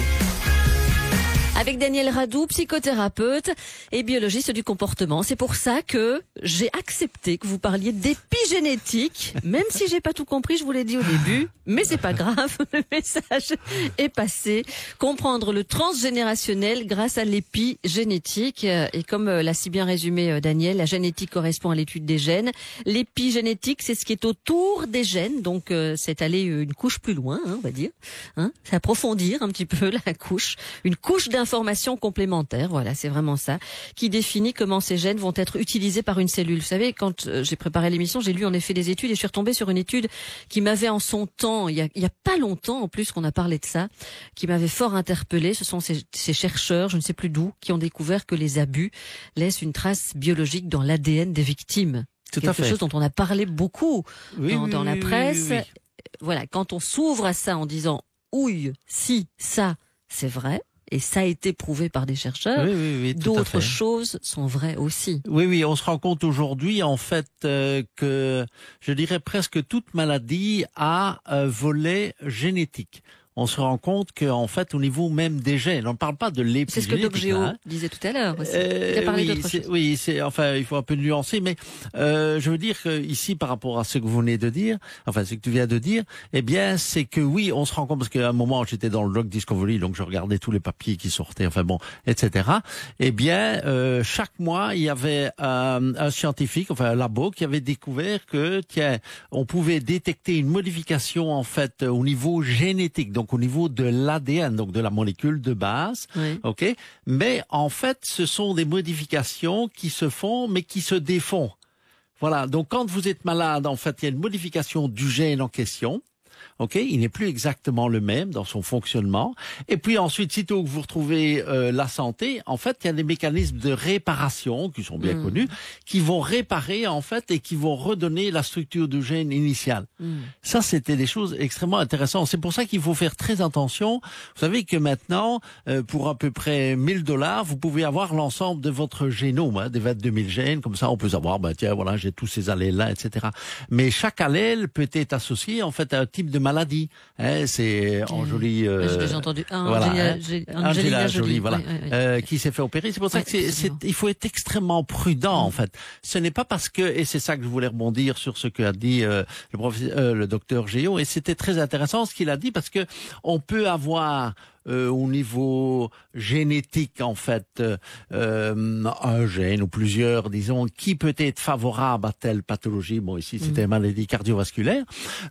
Avec Daniel Radou, psychothérapeute et biologiste du comportement. C'est pour ça que j'ai accepté que vous parliez d'épigénétique, même si j'ai pas tout compris, je vous l'ai dit au début, mais c'est pas grave, le message est passé. Comprendre le transgénérationnel grâce à l'épigénétique. Et comme l'a si bien résumé Daniel, la génétique correspond à l'étude des gènes. L'épigénétique, c'est ce qui est autour des gènes, donc c'est aller une couche plus loin, on va dire. C'est approfondir un petit peu la couche, une couche d'informations complémentaires, voilà, c'est vraiment ça, qui définit comment ces gènes vont être utilisés par une cellule. Vous savez, quand j'ai préparé l'émission, j'ai lu en effet des études et je suis retombée sur une étude qui m'avait en son temps, il y a pas longtemps en plus qu'on a parlé de ça, qui m'avait fort interpellée. Ce sont ces chercheurs, je ne sais plus d'où, qui ont découvert que les abus laissent une trace biologique dans l'ADN des victimes. Tout à fait. Quelque chose dont on a parlé beaucoup dans la presse. Oui. Voilà, quand on s'ouvre à ça en disant « ouille, si, ça, c'est vrai », et ça a été prouvé par des chercheurs, d'autres choses sont vraies aussi. Oui, on se rend compte aujourd'hui, en fait, que je dirais presque toute maladie a un volet génétique. On se rend compte qu'en fait, au niveau même des gènes, on ne parle pas de l'épigénétique. C'est ce que Doc Géo disait tout à l'heure aussi. Il a parlé d'autre chose. Oui, il faut un peu nuancer, mais je veux dire que ici, par rapport à ce que vous venez de dire, ce que tu viens de dire, eh bien, c'est que oui, on se rend compte, parce qu'à un moment, j'étais dans le Drug Discovery, donc je regardais tous les papiers qui sortaient, etc. Eh bien, chaque mois, il y avait un scientifique, un labo, qui avait découvert que, on pouvait détecter une modification, en fait, au niveau génétique, donc au niveau de l'ADN, donc de la molécule de base, ok. Mais en fait, ce sont des modifications qui se font, mais qui se défont. Voilà. Donc, quand vous êtes malade, en fait, il y a une modification du gène en question. Ok, il n'est plus exactement le même dans son fonctionnement. Et puis ensuite, sitôt que vous retrouvez la santé, en fait, il y a des mécanismes de réparation qui sont bien connus, qui vont réparer en fait et qui vont redonner la structure du gène initiale. Ça, c'était des choses extrêmement intéressantes. C'est pour ça qu'il faut faire très attention. Vous savez que maintenant, pour à peu près $1000, vous pouvez avoir l'ensemble de votre génome, hein, des 22 000 gènes. Comme ça, on peut savoir, tiens, voilà, j'ai tous ces allèles-là, etc. Mais chaque allèle peut être associé en fait à un type de maladie. Hein, c'est Angelina, j'ai déjà entendu. Angelina Jolie, voilà, qui s'est fait opérer. C'est pour ça que il faut être extrêmement prudent en fait. Ce n'est pas parce que, et c'est ça que je voulais rebondir sur ce qu'a dit le docteur Géo, et c'était très intéressant ce qu'il a dit parce que on peut avoir au niveau génétique, en fait, un gène ou plusieurs, disons, qui peut être favorable à telle pathologie. Bon, ici, c'était une maladie cardiovasculaire.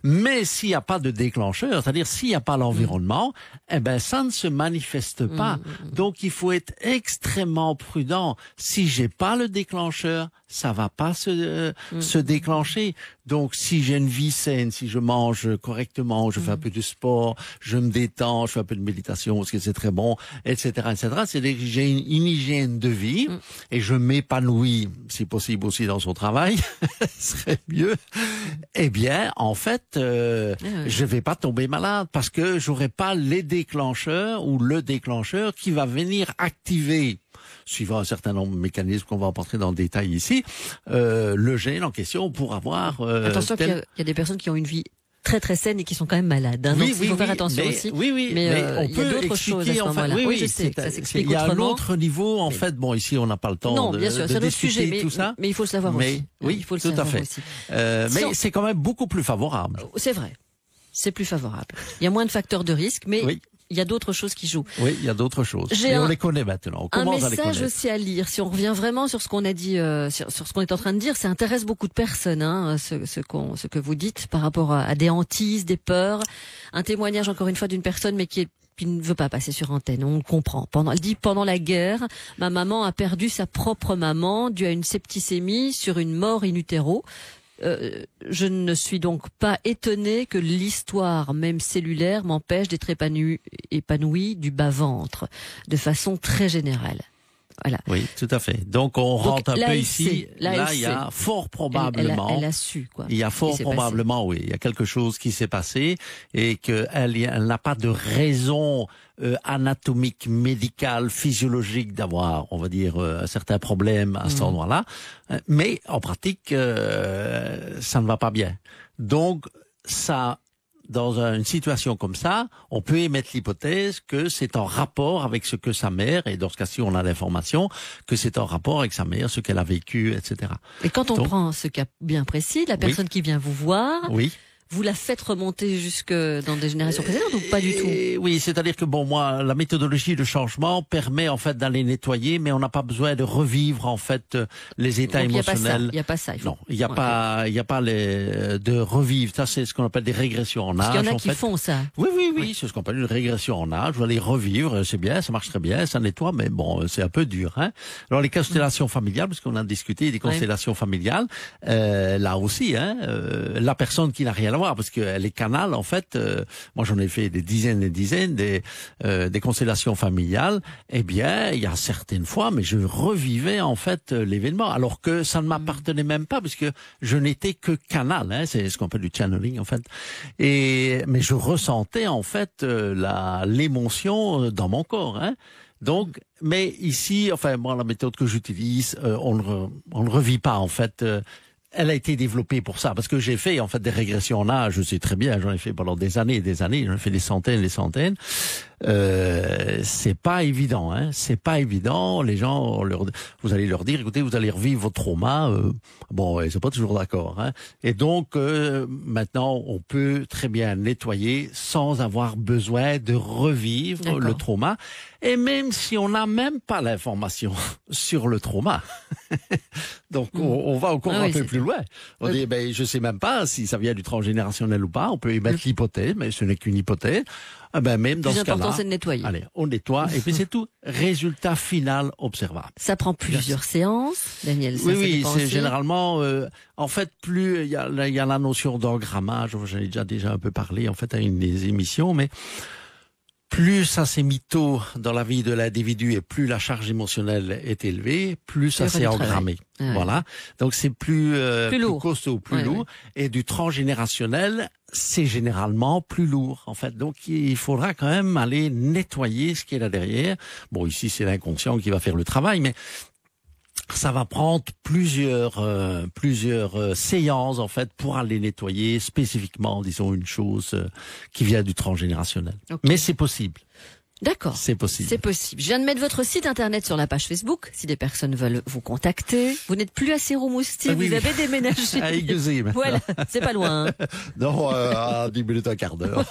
Mais s'il n'y a pas de déclencheur, c'est-à-dire s'il n'y a pas l'environnement, eh ben, ça ne se manifeste pas. Donc, il faut être extrêmement prudent. Si j'ai pas le déclencheur, ça va pas se déclencher. Donc, si j'ai une vie saine, si je mange correctement, je fais un peu de sport, je me détends, je fais un peu de méditation, parce que c'est très bon, etc., etc. C'est-à-dire que j'ai une hygiène de vie et je m'épanouis, si possible aussi dans son travail, ce serait mieux. Eh bien, en fait, je vais pas tomber malade parce que j'aurai pas les déclencheurs ou le déclencheur qui va venir activer, suivant un certain nombre de mécanismes qu'on va en rentrer dans le détail ici, le gène en question pour avoir... Attention qu'il y a des personnes qui ont une vie très très saine et qui sont quand même malades. Hein, donc il faut faire attention aussi. Mais on peut expliquer, enfin, je sais, ça s'explique autrement. Il y a un autre niveau, en mais... fait. Bon, ici, on n'a pas le temps bien sûr, c'est de sujet, discuter tout ça. Mais il faut le savoir aussi. Oui, il faut le tout savoir à fait. Aussi. Mais c'est quand même beaucoup plus favorable. C'est vrai. C'est plus favorable. Il y a moins de facteurs de risque, mais il y a d'autres choses qui jouent. Oui, il y a d'autres choses. Et on les connaît maintenant. On commence à les connaître. Un message aussi à lire. Si on revient vraiment sur ce qu'on a dit, sur ce qu'on est en train de dire, ça intéresse beaucoup de personnes, hein, ce que vous dites par rapport à des hantises, des peurs. Un témoignage encore une fois d'une personne, mais qui ne veut pas passer sur antenne. On le comprend. Elle dit, pendant la guerre, ma maman a perdu sa propre maman due à une septicémie sur une mort in utero. Je ne suis donc pas étonnée que l'histoire, même cellulaire, m'empêche d'être épanouie du bas-ventre, de façon très générale. Voilà. Oui, tout à fait. Donc on rentre un peu ici. Là, il y a fort probablement. Elle a su, quoi. Il y a fort probablement, oui. Il y a quelque chose qui s'est passé et qu'elle n'a pas de raison anatomique, médicale, physiologique d'avoir, on va dire, un certain problème à cet endroit-là. Mais en pratique, ça ne va pas bien. Donc ça. Dans une situation comme ça, on peut émettre l'hypothèse que c'est en rapport avec ce que sa mère, et dans ce cas-ci on a l'information, que c'est en rapport avec sa mère, ce qu'elle a vécu, etc. Et quand on prend ce cas bien précis, la personne qui vient vous voir, vous la faites remonter jusque dans des générations précédentes ou pas du tout? Oui, c'est-à-dire que moi, la méthodologie de changement permet en fait d'aller nettoyer, mais on n'a pas besoin de revivre en fait les états émotionnels. Il n'y a pas ça. Non, il n'y a pas de revivre. Ça, c'est ce qu'on appelle des régressions en âge. Parce qu'il y en a qui font ça. Oui, c'est ce qu'on appelle une régression en âge. On va les revivre, c'est bien, ça marche très bien, ça nettoie, mais bon, c'est un peu dur. Hein. Alors les constellations familiales, parce qu'on a discuté des constellations familiales, là aussi, la personne qui n'a rien à voir, parce qu'elle est canal, en fait, moi j'en ai fait des dizaines et dizaines, des constellations familiales, eh bien, il y a certaines fois, mais je revivais en fait l'événement, alors que ça ne m'appartenait même pas, parce que je n'étais que canal, c'est ce qu'on appelle du channeling, en fait. Mais je ressentais, en fait, l'émotion dans mon corps, Donc, mais ici, enfin, moi, la méthode que j'utilise, on ne revit pas, en fait, elle a été développée pour ça, parce que j'ai fait en fait des régressions en âge, je sais très bien, j'en ai fait pendant des années et des années, j'en ai fait des centaines. C'est pas évident, c'est pas évident. Les gens, vous allez leur dire, écoutez, vous allez revivre votre trauma. Ils sont pas toujours d'accord. Et donc maintenant, on peut très bien nettoyer sans avoir besoin de revivre le trauma. Et même si on n'a même pas l'information sur le trauma, donc on va encore un peu plus plus loin. On dit, ben, je sais même pas si ça vient du transgénérationnel ou pas. On peut émettre l'hypothèse, mais ce n'est qu'une hypothèse. Ben, même dans ce cas-là. L'important, c'est de nettoyer. Allez, on nettoie, et puis c'est tout. Résultat final observable. Ça prend plusieurs séances, Daniel. Oui, c'est généralement, en fait, plus il y a la notion d'engrammage. J'en ai déjà un peu parlé, en fait, à une des émissions, mais plus ça s'est mis tôt dans la vie de l'individu et plus la charge émotionnelle est élevée, plus ça s'est engrammé. Ouais. Voilà. Donc c'est plus costaud, plus lourd. Et du transgénérationnel, c'est généralement plus lourd, en fait. Donc il faudra quand même aller nettoyer ce qui est là derrière. Bon, ici c'est l'inconscient qui va faire le travail, mais ça va prendre plusieurs séances, en fait, pour aller nettoyer spécifiquement, disons, une chose qui vient du transgénérationnel. Okay. Mais c'est possible. D'accord. C'est possible. C'est possible. Je viens de mettre votre site internet sur la page Facebook, si des personnes veulent vous contacter. Vous n'êtes plus à Serroux-Mousty, vous avez déménagé. À Aiguezé, maintenant. Voilà, c'est pas loin. Hein. Non, à 10 minutes, un quart d'heure.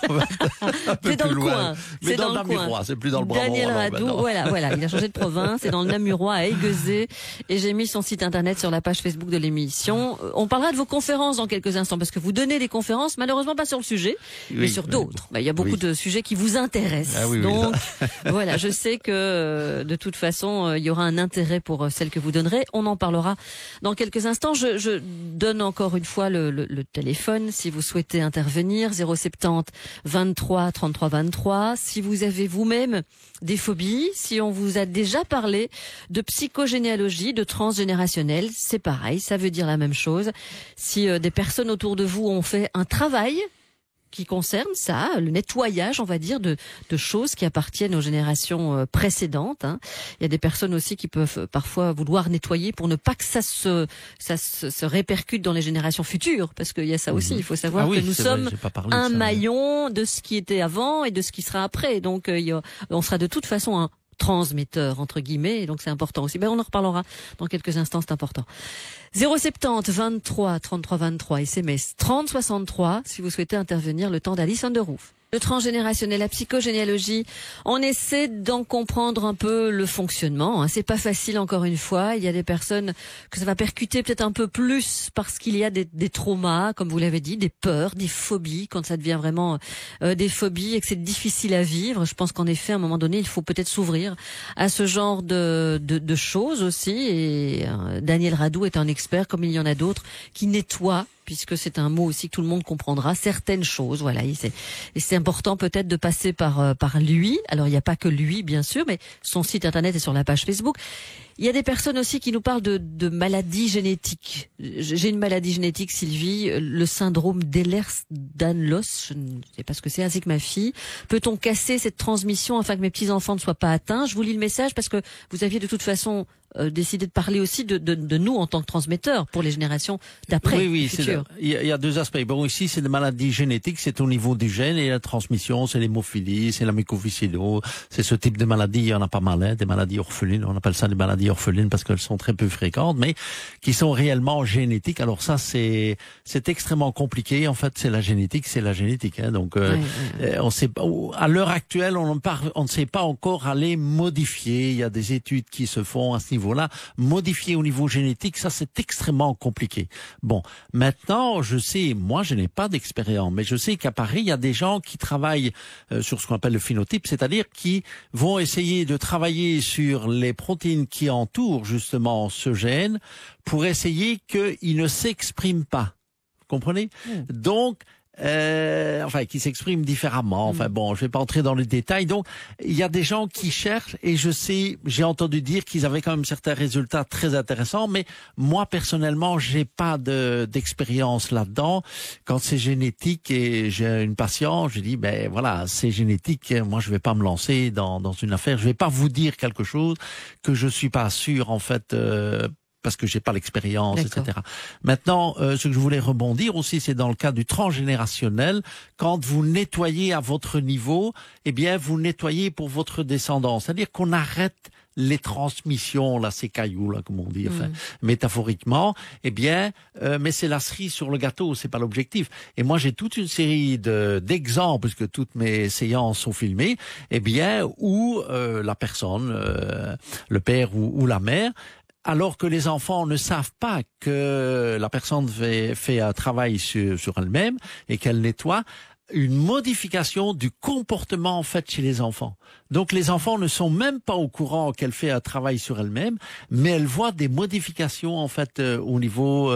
C'est dans le coin. Mais dans le Namurois, c'est plus dans le Brabant. Daniel Radou, voilà, il a changé de province, c'est dans le Namurois, à Aiguezé. Et j'ai mis son site internet sur la page Facebook de l'émission. On parlera de vos conférences dans quelques instants, parce que vous donnez des conférences, malheureusement pas sur le sujet, mais sur d'autres. Il y a beaucoup de sujets qui vous intéressent. Donc, voilà, je sais que de toute façon, il y aura un intérêt pour celle que vous donnerez. On en parlera dans quelques instants. Je donne encore une fois le téléphone si vous souhaitez intervenir, 070 23 33 23. Si vous avez vous-même des phobies, si on vous a déjà parlé de psychogénéalogie, de transgénérationnel, c'est pareil, ça veut dire la même chose. Si des personnes autour de vous ont fait un travail qui concerne ça, le nettoyage, on va dire, de choses qui appartiennent aux générations précédentes. Hein. Il y a des personnes aussi qui peuvent parfois vouloir nettoyer pour ne pas que ça se répercute dans les générations futures, parce qu'il y a ça aussi. Il faut savoir que nous sommes un maillon de ce qui était avant et de ce qui sera après. Donc, on sera de toute façon un transmetteur, entre guillemets, et donc c'est important aussi. On en reparlera dans quelques instants, c'est important. 070 23 33 23, SMS 30 63, si vous souhaitez intervenir le temps d'Alice Underroof. Le transgénérationnel, la psychogénéalogie, on essaie d'en comprendre un peu le fonctionnement. Hein. C'est pas facile, encore une fois. Il y a des personnes que ça va percuter peut-être un peu plus parce qu'il y a des traumas, comme vous l'avez dit, des peurs, des phobies, quand ça devient vraiment des phobies et que c'est difficile à vivre. Je pense qu'en effet, à un moment donné, il faut peut-être s'ouvrir à ce genre de choses aussi. Et Daniel Radou est un expert, comme il y en a d'autres, qui nettoie, puisque c'est un mot aussi que tout le monde comprendra, certaines choses, voilà. Et c'est important peut-être de passer par lui. Alors il n'y a pas que lui, bien sûr, mais son site internet est sur la page Facebook. Il y a des personnes aussi qui nous parlent de maladies génétiques. J'ai une maladie génétique, Sylvie, le syndrome d'Ehlers-Danlos, je ne sais pas ce que c'est, ainsi que ma fille. Peut-on casser cette transmission afin que mes petits-enfants ne soient pas atteints? Je vous lis le message parce que vous aviez de toute façon décidé de parler aussi de nous en tant que transmetteurs pour les générations d'après. Oui, il y a deux aspects. Bon, ici, c'est des maladies génétiques, c'est au niveau du gène, et la transmission, c'est l'hémophilie, c'est la mucoviscidose, c'est ce type de maladie, il y en a pas mal, hein, des maladies orphelines, on appelle ça des maladies orphelines parce qu'elles sont très peu fréquentes, mais qui sont réellement génétiques. Alors ça, c'est extrêmement compliqué. En fait, c'est la génétique. Hein. Donc, on sait pas, à l'heure actuelle, on ne sait pas encore aller modifier. Il y a des études qui se font à ce niveau-là. Modifier au niveau génétique, ça, c'est extrêmement compliqué. Bon, maintenant, je sais, moi, je n'ai pas d'expérience, mais je sais qu'à Paris, il y a des gens qui travaillent sur ce qu'on appelle le phénotype, c'est-à-dire qui vont essayer de travailler sur les protéines qui entourent justement ce gène pour essayer qu'il ne s'exprime pas. Vous comprenez? Donc, qui s'expriment différemment. Enfin bon, je vais pas entrer dans les détails. Donc, il y a des gens qui cherchent, et je sais, j'ai entendu dire qu'ils avaient quand même certains résultats très intéressants, mais moi personnellement, j'ai pas d'expérience là-dedans. Quand c'est génétique et j'ai une patiente, je dis ben voilà, c'est génétique. Moi, je vais pas me lancer dans une affaire. Je vais pas vous dire quelque chose que je suis pas sûr en fait. Parce que j'ai pas l'expérience, etc. Maintenant, ce que je voulais rebondir aussi, c'est dans le cas du transgénérationnel. Quand vous nettoyez à votre niveau, eh bien, vous nettoyez pour votre descendance. C'est-à-dire qu'on arrête les transmissions, là, ces cailloux, là, comme on dit, enfin, métaphoriquement. Eh bien, mais c'est la cerise sur le gâteau, c'est pas l'objectif. Et moi, j'ai toute une série d'exemples, puisque toutes mes séances sont filmées, eh bien, où la personne, le père ou la mère, alors que les enfants ne savent pas que la personne fait un travail sur elle-même et qu'elle nettoie, une modification du comportement en fait chez les enfants. Donc les enfants ne sont même pas au courant qu'elle fait un travail sur elle-même, mais elle voit des modifications en fait au niveau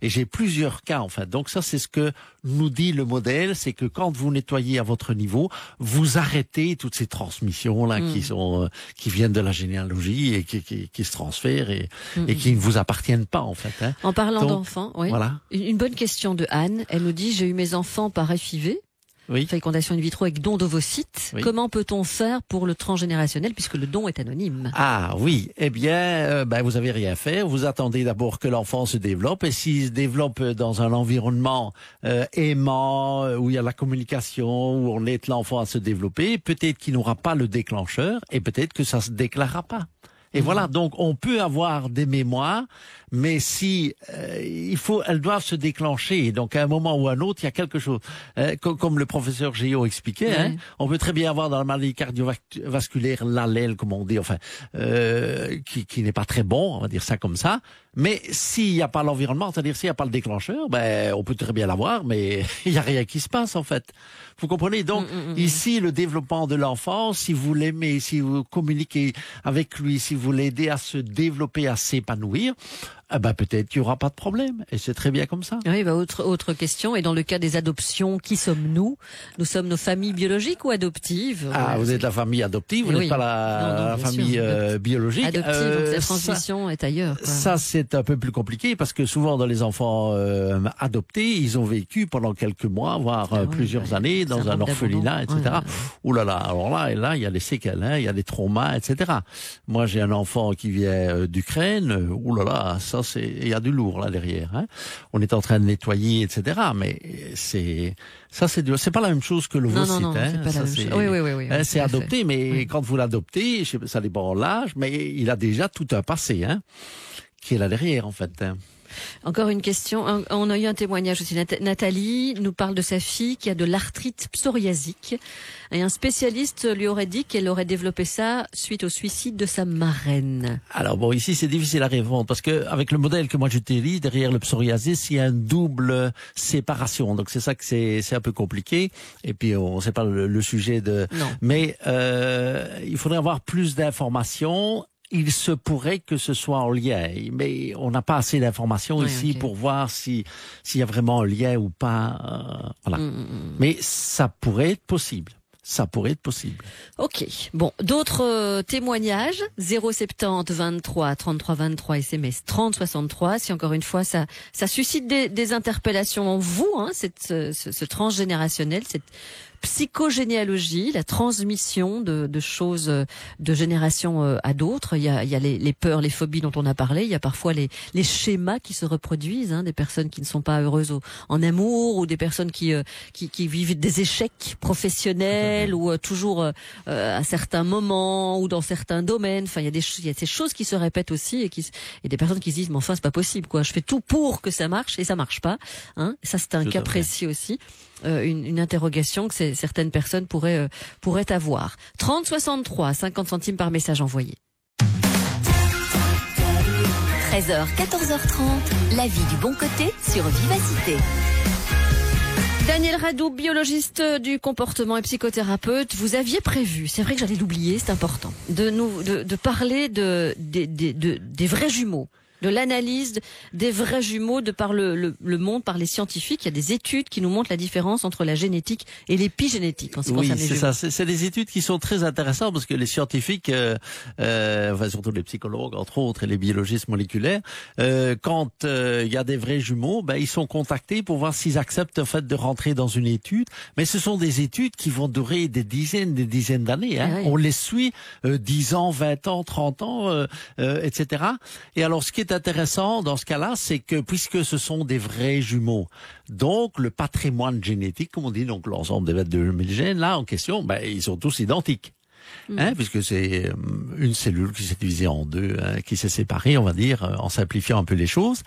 et j'ai plusieurs cas en fait. Donc ça c'est ce que nous dit le modèle, c'est que quand vous nettoyez à votre niveau, vous arrêtez toutes ces transmissions là qui viennent de la généalogie et qui se transfèrent et qui ne vous appartiennent pas en fait. Hein. En parlant d'enfants, oui. Voilà. Une bonne question de Anne. Elle nous dit j'ai eu mes enfants par FIV. Oui. Fécondation in vitro avec don d'ovocytes. Oui. Comment peut-on faire pour le transgénérationnel puisque le don est anonyme? Ah oui, eh bien, vous avez rien à faire. Vous attendez d'abord que l'enfant se développe et s'il se développe dans un environnement aimant, où il y a la communication, où on aide l'enfant à se développer, peut-être qu'il n'aura pas le déclencheur et peut-être que ça se déclarera pas. Et voilà, donc on peut avoir des mémoires, mais si elles doivent se déclencher. Donc à un moment ou à un autre, il y a quelque chose. Comme le professeur Géo expliquait, hein, on peut très bien avoir dans la maladie cardiovasculaire l'allèle, comme on dit, enfin, qui n'est pas très bon, on va dire ça comme ça. Mais s'il n'y a pas l'environnement, c'est-à-dire s'il n'y a pas le déclencheur, on peut très bien l'avoir, mais il n'y a rien qui se passe en fait. Vous comprenez? Donc ici, le développement de l'enfant, si vous l'aimez, si vous communiquez avec lui, si vous l'aidez à se développer, à s'épanouir, peut-être qu'il n'y aura pas de problème. Et c'est très bien comme ça. Oui, autre question. Et dans le cas des adoptions, qui sommes-nous? Nous sommes nos familles biologiques ou adoptives? Vous êtes la famille adoptive, vous n'êtes pas la famille biologique. Adoptive, donc la transmission est ailleurs. Quoi. Ça, c'est un peu plus compliqué parce que souvent dans les enfants adoptés, ils ont vécu pendant quelques mois, voire plusieurs années dans un orphelinat, etc. Ouh là là, alors là, il y a les séquelles, hein, il y a des traumas, etc. Moi, j'ai un enfant qui vient d'Ukraine. Ouh là là, ça il y a du lourd là derrière. Hein. On est en train de nettoyer, etc. Mais c'est dur. C'est pas la même chose que l'ovocyte. Non, hein. C'est pas la même chose. Oui, c'est adopté, mais quand vous l'adoptez, ça dépend de l'âge, mais il a déjà tout un passé, hein, qui est là derrière en fait. Hein. Encore une question. On a eu un témoignage aussi. Nathalie nous parle de sa fille qui a de l'arthrite psoriasique. Et un spécialiste lui aurait dit qu'elle aurait développé ça suite au suicide de sa marraine. Alors bon, ici c'est difficile à répondre parce que avec le modèle que moi je t'ai dit, derrière le psoriasis, il y a une double séparation. Donc c'est ça que c'est un peu compliqué. Et puis on sait pas le sujet de. Non. Mais il faudrait avoir plus d'informations. Il se pourrait que ce soit en lien, mais on n'a pas assez d'informations ici pour voir s'il y a vraiment un lien ou pas. Voilà. Mais ça pourrait être possible. Ça pourrait être possible. Ok. Bon, d'autres témoignages. 070 23 33 23 SMS 30 63. Si encore une fois ça suscite des interpellations en vous, hein, ce transgénérationnel, cette psychogénéalogie, la transmission de choses de génération à d'autres. Il y a les peurs, les phobies dont on a parlé. Il y a parfois les schémas qui se reproduisent, hein, des personnes qui ne sont pas heureuses en amour ou des personnes qui vivent des échecs professionnels ou toujours à certains moments ou dans certains domaines. Enfin, il y a ces choses qui se répètent aussi et des personnes qui se disent mais enfin c'est pas possible quoi. Je fais tout pour que ça marche et ça marche pas. Hein. Ça c'est un cas précis aussi. Une interrogation que certaines personnes pourraient avoir. 30 63, 50 centimes par message envoyé. 13h, 14h30, la vie du bon côté sur Vivacité. Daniel Radou, biologiste du comportement et psychothérapeute, vous aviez prévu, c'est vrai que j'allais l'oublier, c'est important, de parler des vrais jumeaux. De l'analyse des vrais jumeaux de par le monde, par les scientifiques. Il y a des études qui nous montrent la différence entre la génétique et l'épigénétique. Oui, c'est ça. C'est des études qui sont très intéressantes parce que les scientifiques, surtout les psychologues entre autres et les biologistes moléculaires, quand il y a des vrais jumeaux, ils sont contactés pour voir s'ils acceptent en fait de rentrer dans une étude. Mais ce sont des études qui vont durer des dizaines d'années. Hein. On les suit 10 ans, 20 ans, 30 ans, etc. Et alors, ce qui est intéressant dans ce cas-là, c'est que puisque ce sont des vrais jumeaux, donc le patrimoine génétique, comme on dit, donc l'ensemble des 22 000 gènes là en question, ils sont tous identiques. Hein, puisque c'est une cellule qui s'est divisée en deux, hein, qui s'est séparée, on va dire, en simplifiant un peu les choses.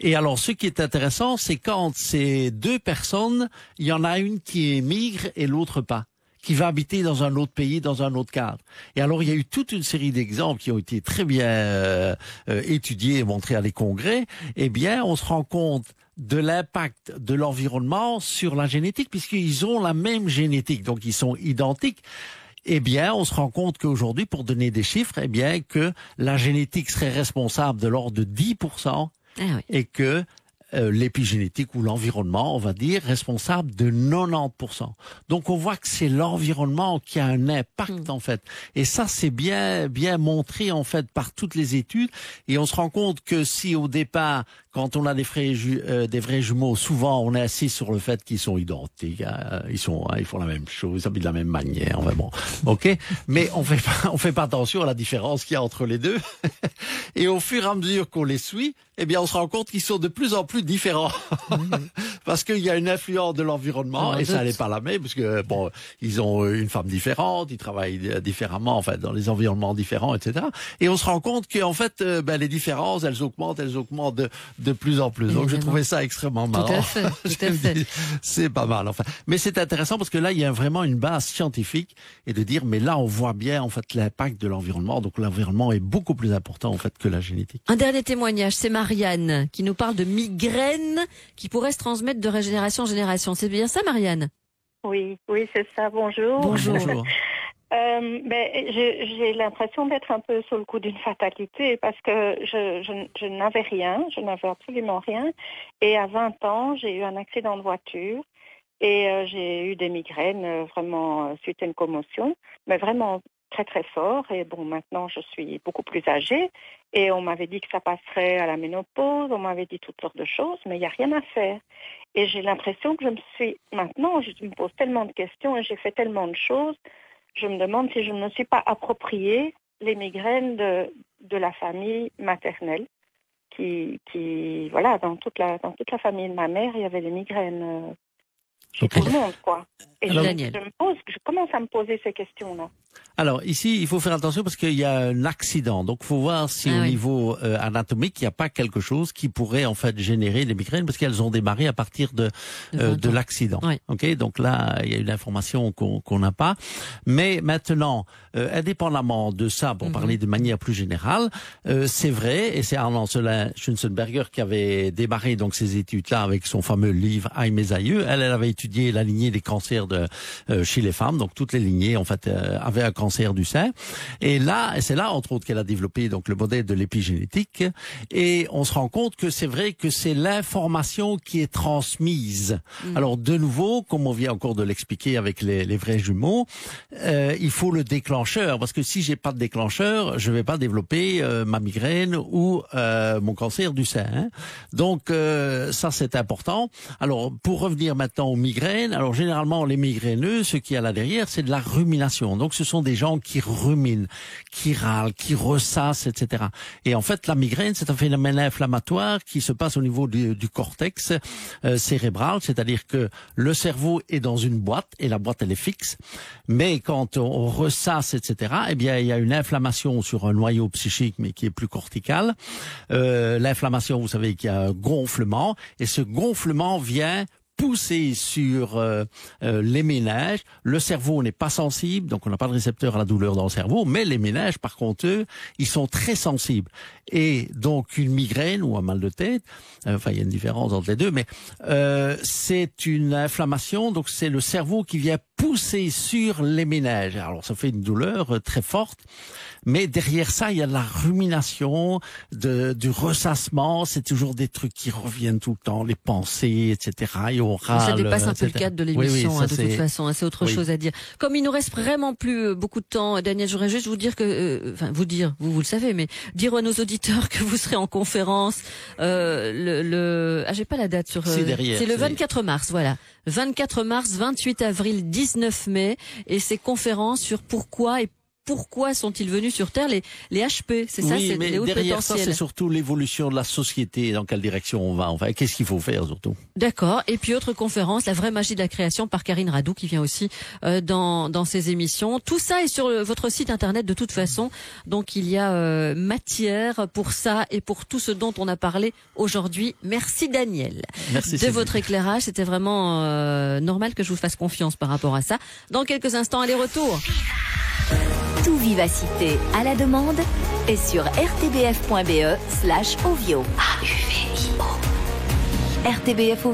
Et alors, ce qui est intéressant, c'est quand ces deux personnes, il y en a une qui émigre et l'autre pas. qui va habiter dans un autre pays, dans un autre cadre. Et alors, il y a eu toute une série d'exemples qui ont été très bien étudiés et montrés à des congrès. Eh bien, on se rend compte de l'impact de l'environnement sur la génétique, puisqu'ils ont la même génétique, donc ils sont identiques. Eh bien, on se rend compte qu'aujourd'hui, pour donner des chiffres, eh bien, que la génétique serait responsable de l'ordre de 10%, et que l'épigénétique ou l'environnement, on va dire, responsable de 90%. Donc on voit que c'est l'environnement qui a un impact en fait. Et ça c'est bien montré en fait par toutes les études. Et on se rend compte que si au départ, quand on a des vrais jumeaux, souvent on est assis sur le fait qu'ils sont identiques, ils font la même chose, ils habitent de la même manière. Enfin bon, ok. Mais on fait pas attention à la différence qu'il y a entre les deux. Et au fur et à mesure qu'on les suit, eh bien on se rend compte qu'ils sont de plus en plus différents. Parce qu'il y a une influence de l'environnement, et ça n'est pas la même, parce que bon, ils ont une femme différente, ils travaillent différemment, en fait, dans les environnements différents, etc. Et on se rend compte qu'en fait, les différences, elles augmentent de plus en plus. Évidemment. Donc je trouvais ça extrêmement marrant. Tout à fait. C'est pas mal, enfin. Mais c'est intéressant parce que là, il y a vraiment une base scientifique, et de dire, mais là, on voit bien, en fait, l'impact de l'environnement. Donc l'environnement est beaucoup plus important, en fait, que la génétique. Un dernier témoignage, c'est Marianne, qui nous parle de migraines qui pourraient se transmettre de génération en génération. C'est bien ça, Marianne? Oui, c'est ça. Bonjour. Bonjour. J'ai l'impression d'être un peu sous le coup d'une fatalité parce que je n'avais rien, je n'avais absolument rien. Et à 20 ans, j'ai eu un accident de voiture et j'ai eu des migraines vraiment suite à une commotion, mais vraiment très très fort. Et bon, maintenant, je suis beaucoup plus âgée et on m'avait dit que ça passerait à la ménopause, on m'avait dit toutes sortes de choses, mais il n'y a rien à faire. Et j'ai l'impression que maintenant, je me pose tellement de questions et j'ai fait tellement de choses. Je me demande si je ne me suis pas approprié les migraines de la famille maternelle, qui voilà, dans toute la famille de ma mère, il y avait des migraines chez tout le monde, quoi. Et je commence à me poser ces questions-là. Alors ici, il faut faire attention parce qu'il y a un accident. Donc, il faut voir si au niveau anatomique, il n'y a pas quelque chose qui pourrait en fait générer des migraines parce qu'elles ont démarré à partir de l'accident. Oui. Ok, donc là, il y a une information qu'on n'a pas. Mais maintenant, indépendamment de ça, pour parler de manière plus générale, c'est vrai, et c'est Arnold Schunzenberger qui avait démarré donc ces études-là avec son fameux livre Aïe mes aïeux. Elle avait étudié la lignée des cancers chez les femmes, donc toutes les lignées en fait avaient un cancer du sein. Et c'est là entre autres qu'elle a développé donc le modèle de l'épigénétique. Et on se rend compte que c'est vrai que c'est l'information qui est transmise. Alors de nouveau, comme on vient encore de l'expliquer avec les vrais jumeaux, il faut le déclencheur parce que si j'ai pas de déclencheur, je vais pas développer ma migraine ou mon cancer du sein. Hein. Donc ça c'est important. Alors pour revenir maintenant aux migraines, alors généralement les migraineux, ce qu'il y a là derrière, c'est de la rumination. Donc ce sont des gens qui ruminent, qui râlent, qui ressassent, etc. Et en fait, la migraine, c'est un phénomène inflammatoire qui se passe au niveau du cortex cérébral, c'est-à-dire que le cerveau est dans une boîte et la boîte elle est fixe. Mais quand on ressasse, etc., eh bien il y a une inflammation sur un noyau psychique, mais qui est plus cortical. L'inflammation, vous savez qu'il y a un gonflement et ce gonflement vient pousser sur les méninges. Le cerveau n'est pas sensible, donc on n'a pas de récepteur à la douleur dans le cerveau, mais les méninges, par contre, eux, ils sont très sensibles. Et donc une migraine ou un mal de tête, enfin il y a une différence entre les deux, mais c'est une inflammation, donc c'est le cerveau qui vient pousser sur les méninges. Alors ça fait une douleur très forte, mais derrière ça, il y a de la rumination, du ressassement, c'est toujours des trucs qui reviennent tout le temps, les pensées, etc. Et on râle, ça dépasse un peu le etc. cadre de l'émission, oui, de toute façon, c'est autre chose à dire. Comme il nous reste vraiment plus beaucoup de temps, Daniel, j'aurais juste vous dire que, vous le savez, mais dire à nos auditeurs que vous serez en conférence j'ai pas la date sur... c'est le 24 mars, voilà. 24 mars, 28 avril, 19 mai, et c'est conférence sur pourquoi et pourquoi sont-ils venus sur Terre, les HP, c'est ça, oui, c'est mais les hauts derrière ça, potentiels. c'est surtout l'évolution de la société, dans quelle direction on va. Enfin, qu'est-ce qu'il faut faire surtout. D'accord. Et puis autre conférence, la vraie magie de la création par Karine Radou qui vient aussi dans ces émissions. Tout ça est sur votre site internet de toute façon. Donc il y a matière pour ça et pour tout ce dont on a parlé aujourd'hui. Merci Daniel. Merci de votre éclairage. C'était vraiment normal que je vous fasse confiance par rapport à ça. Dans quelques instants, allez-retour. Tout Vivacité à la demande est sur rtbf.be/ovio. RTBF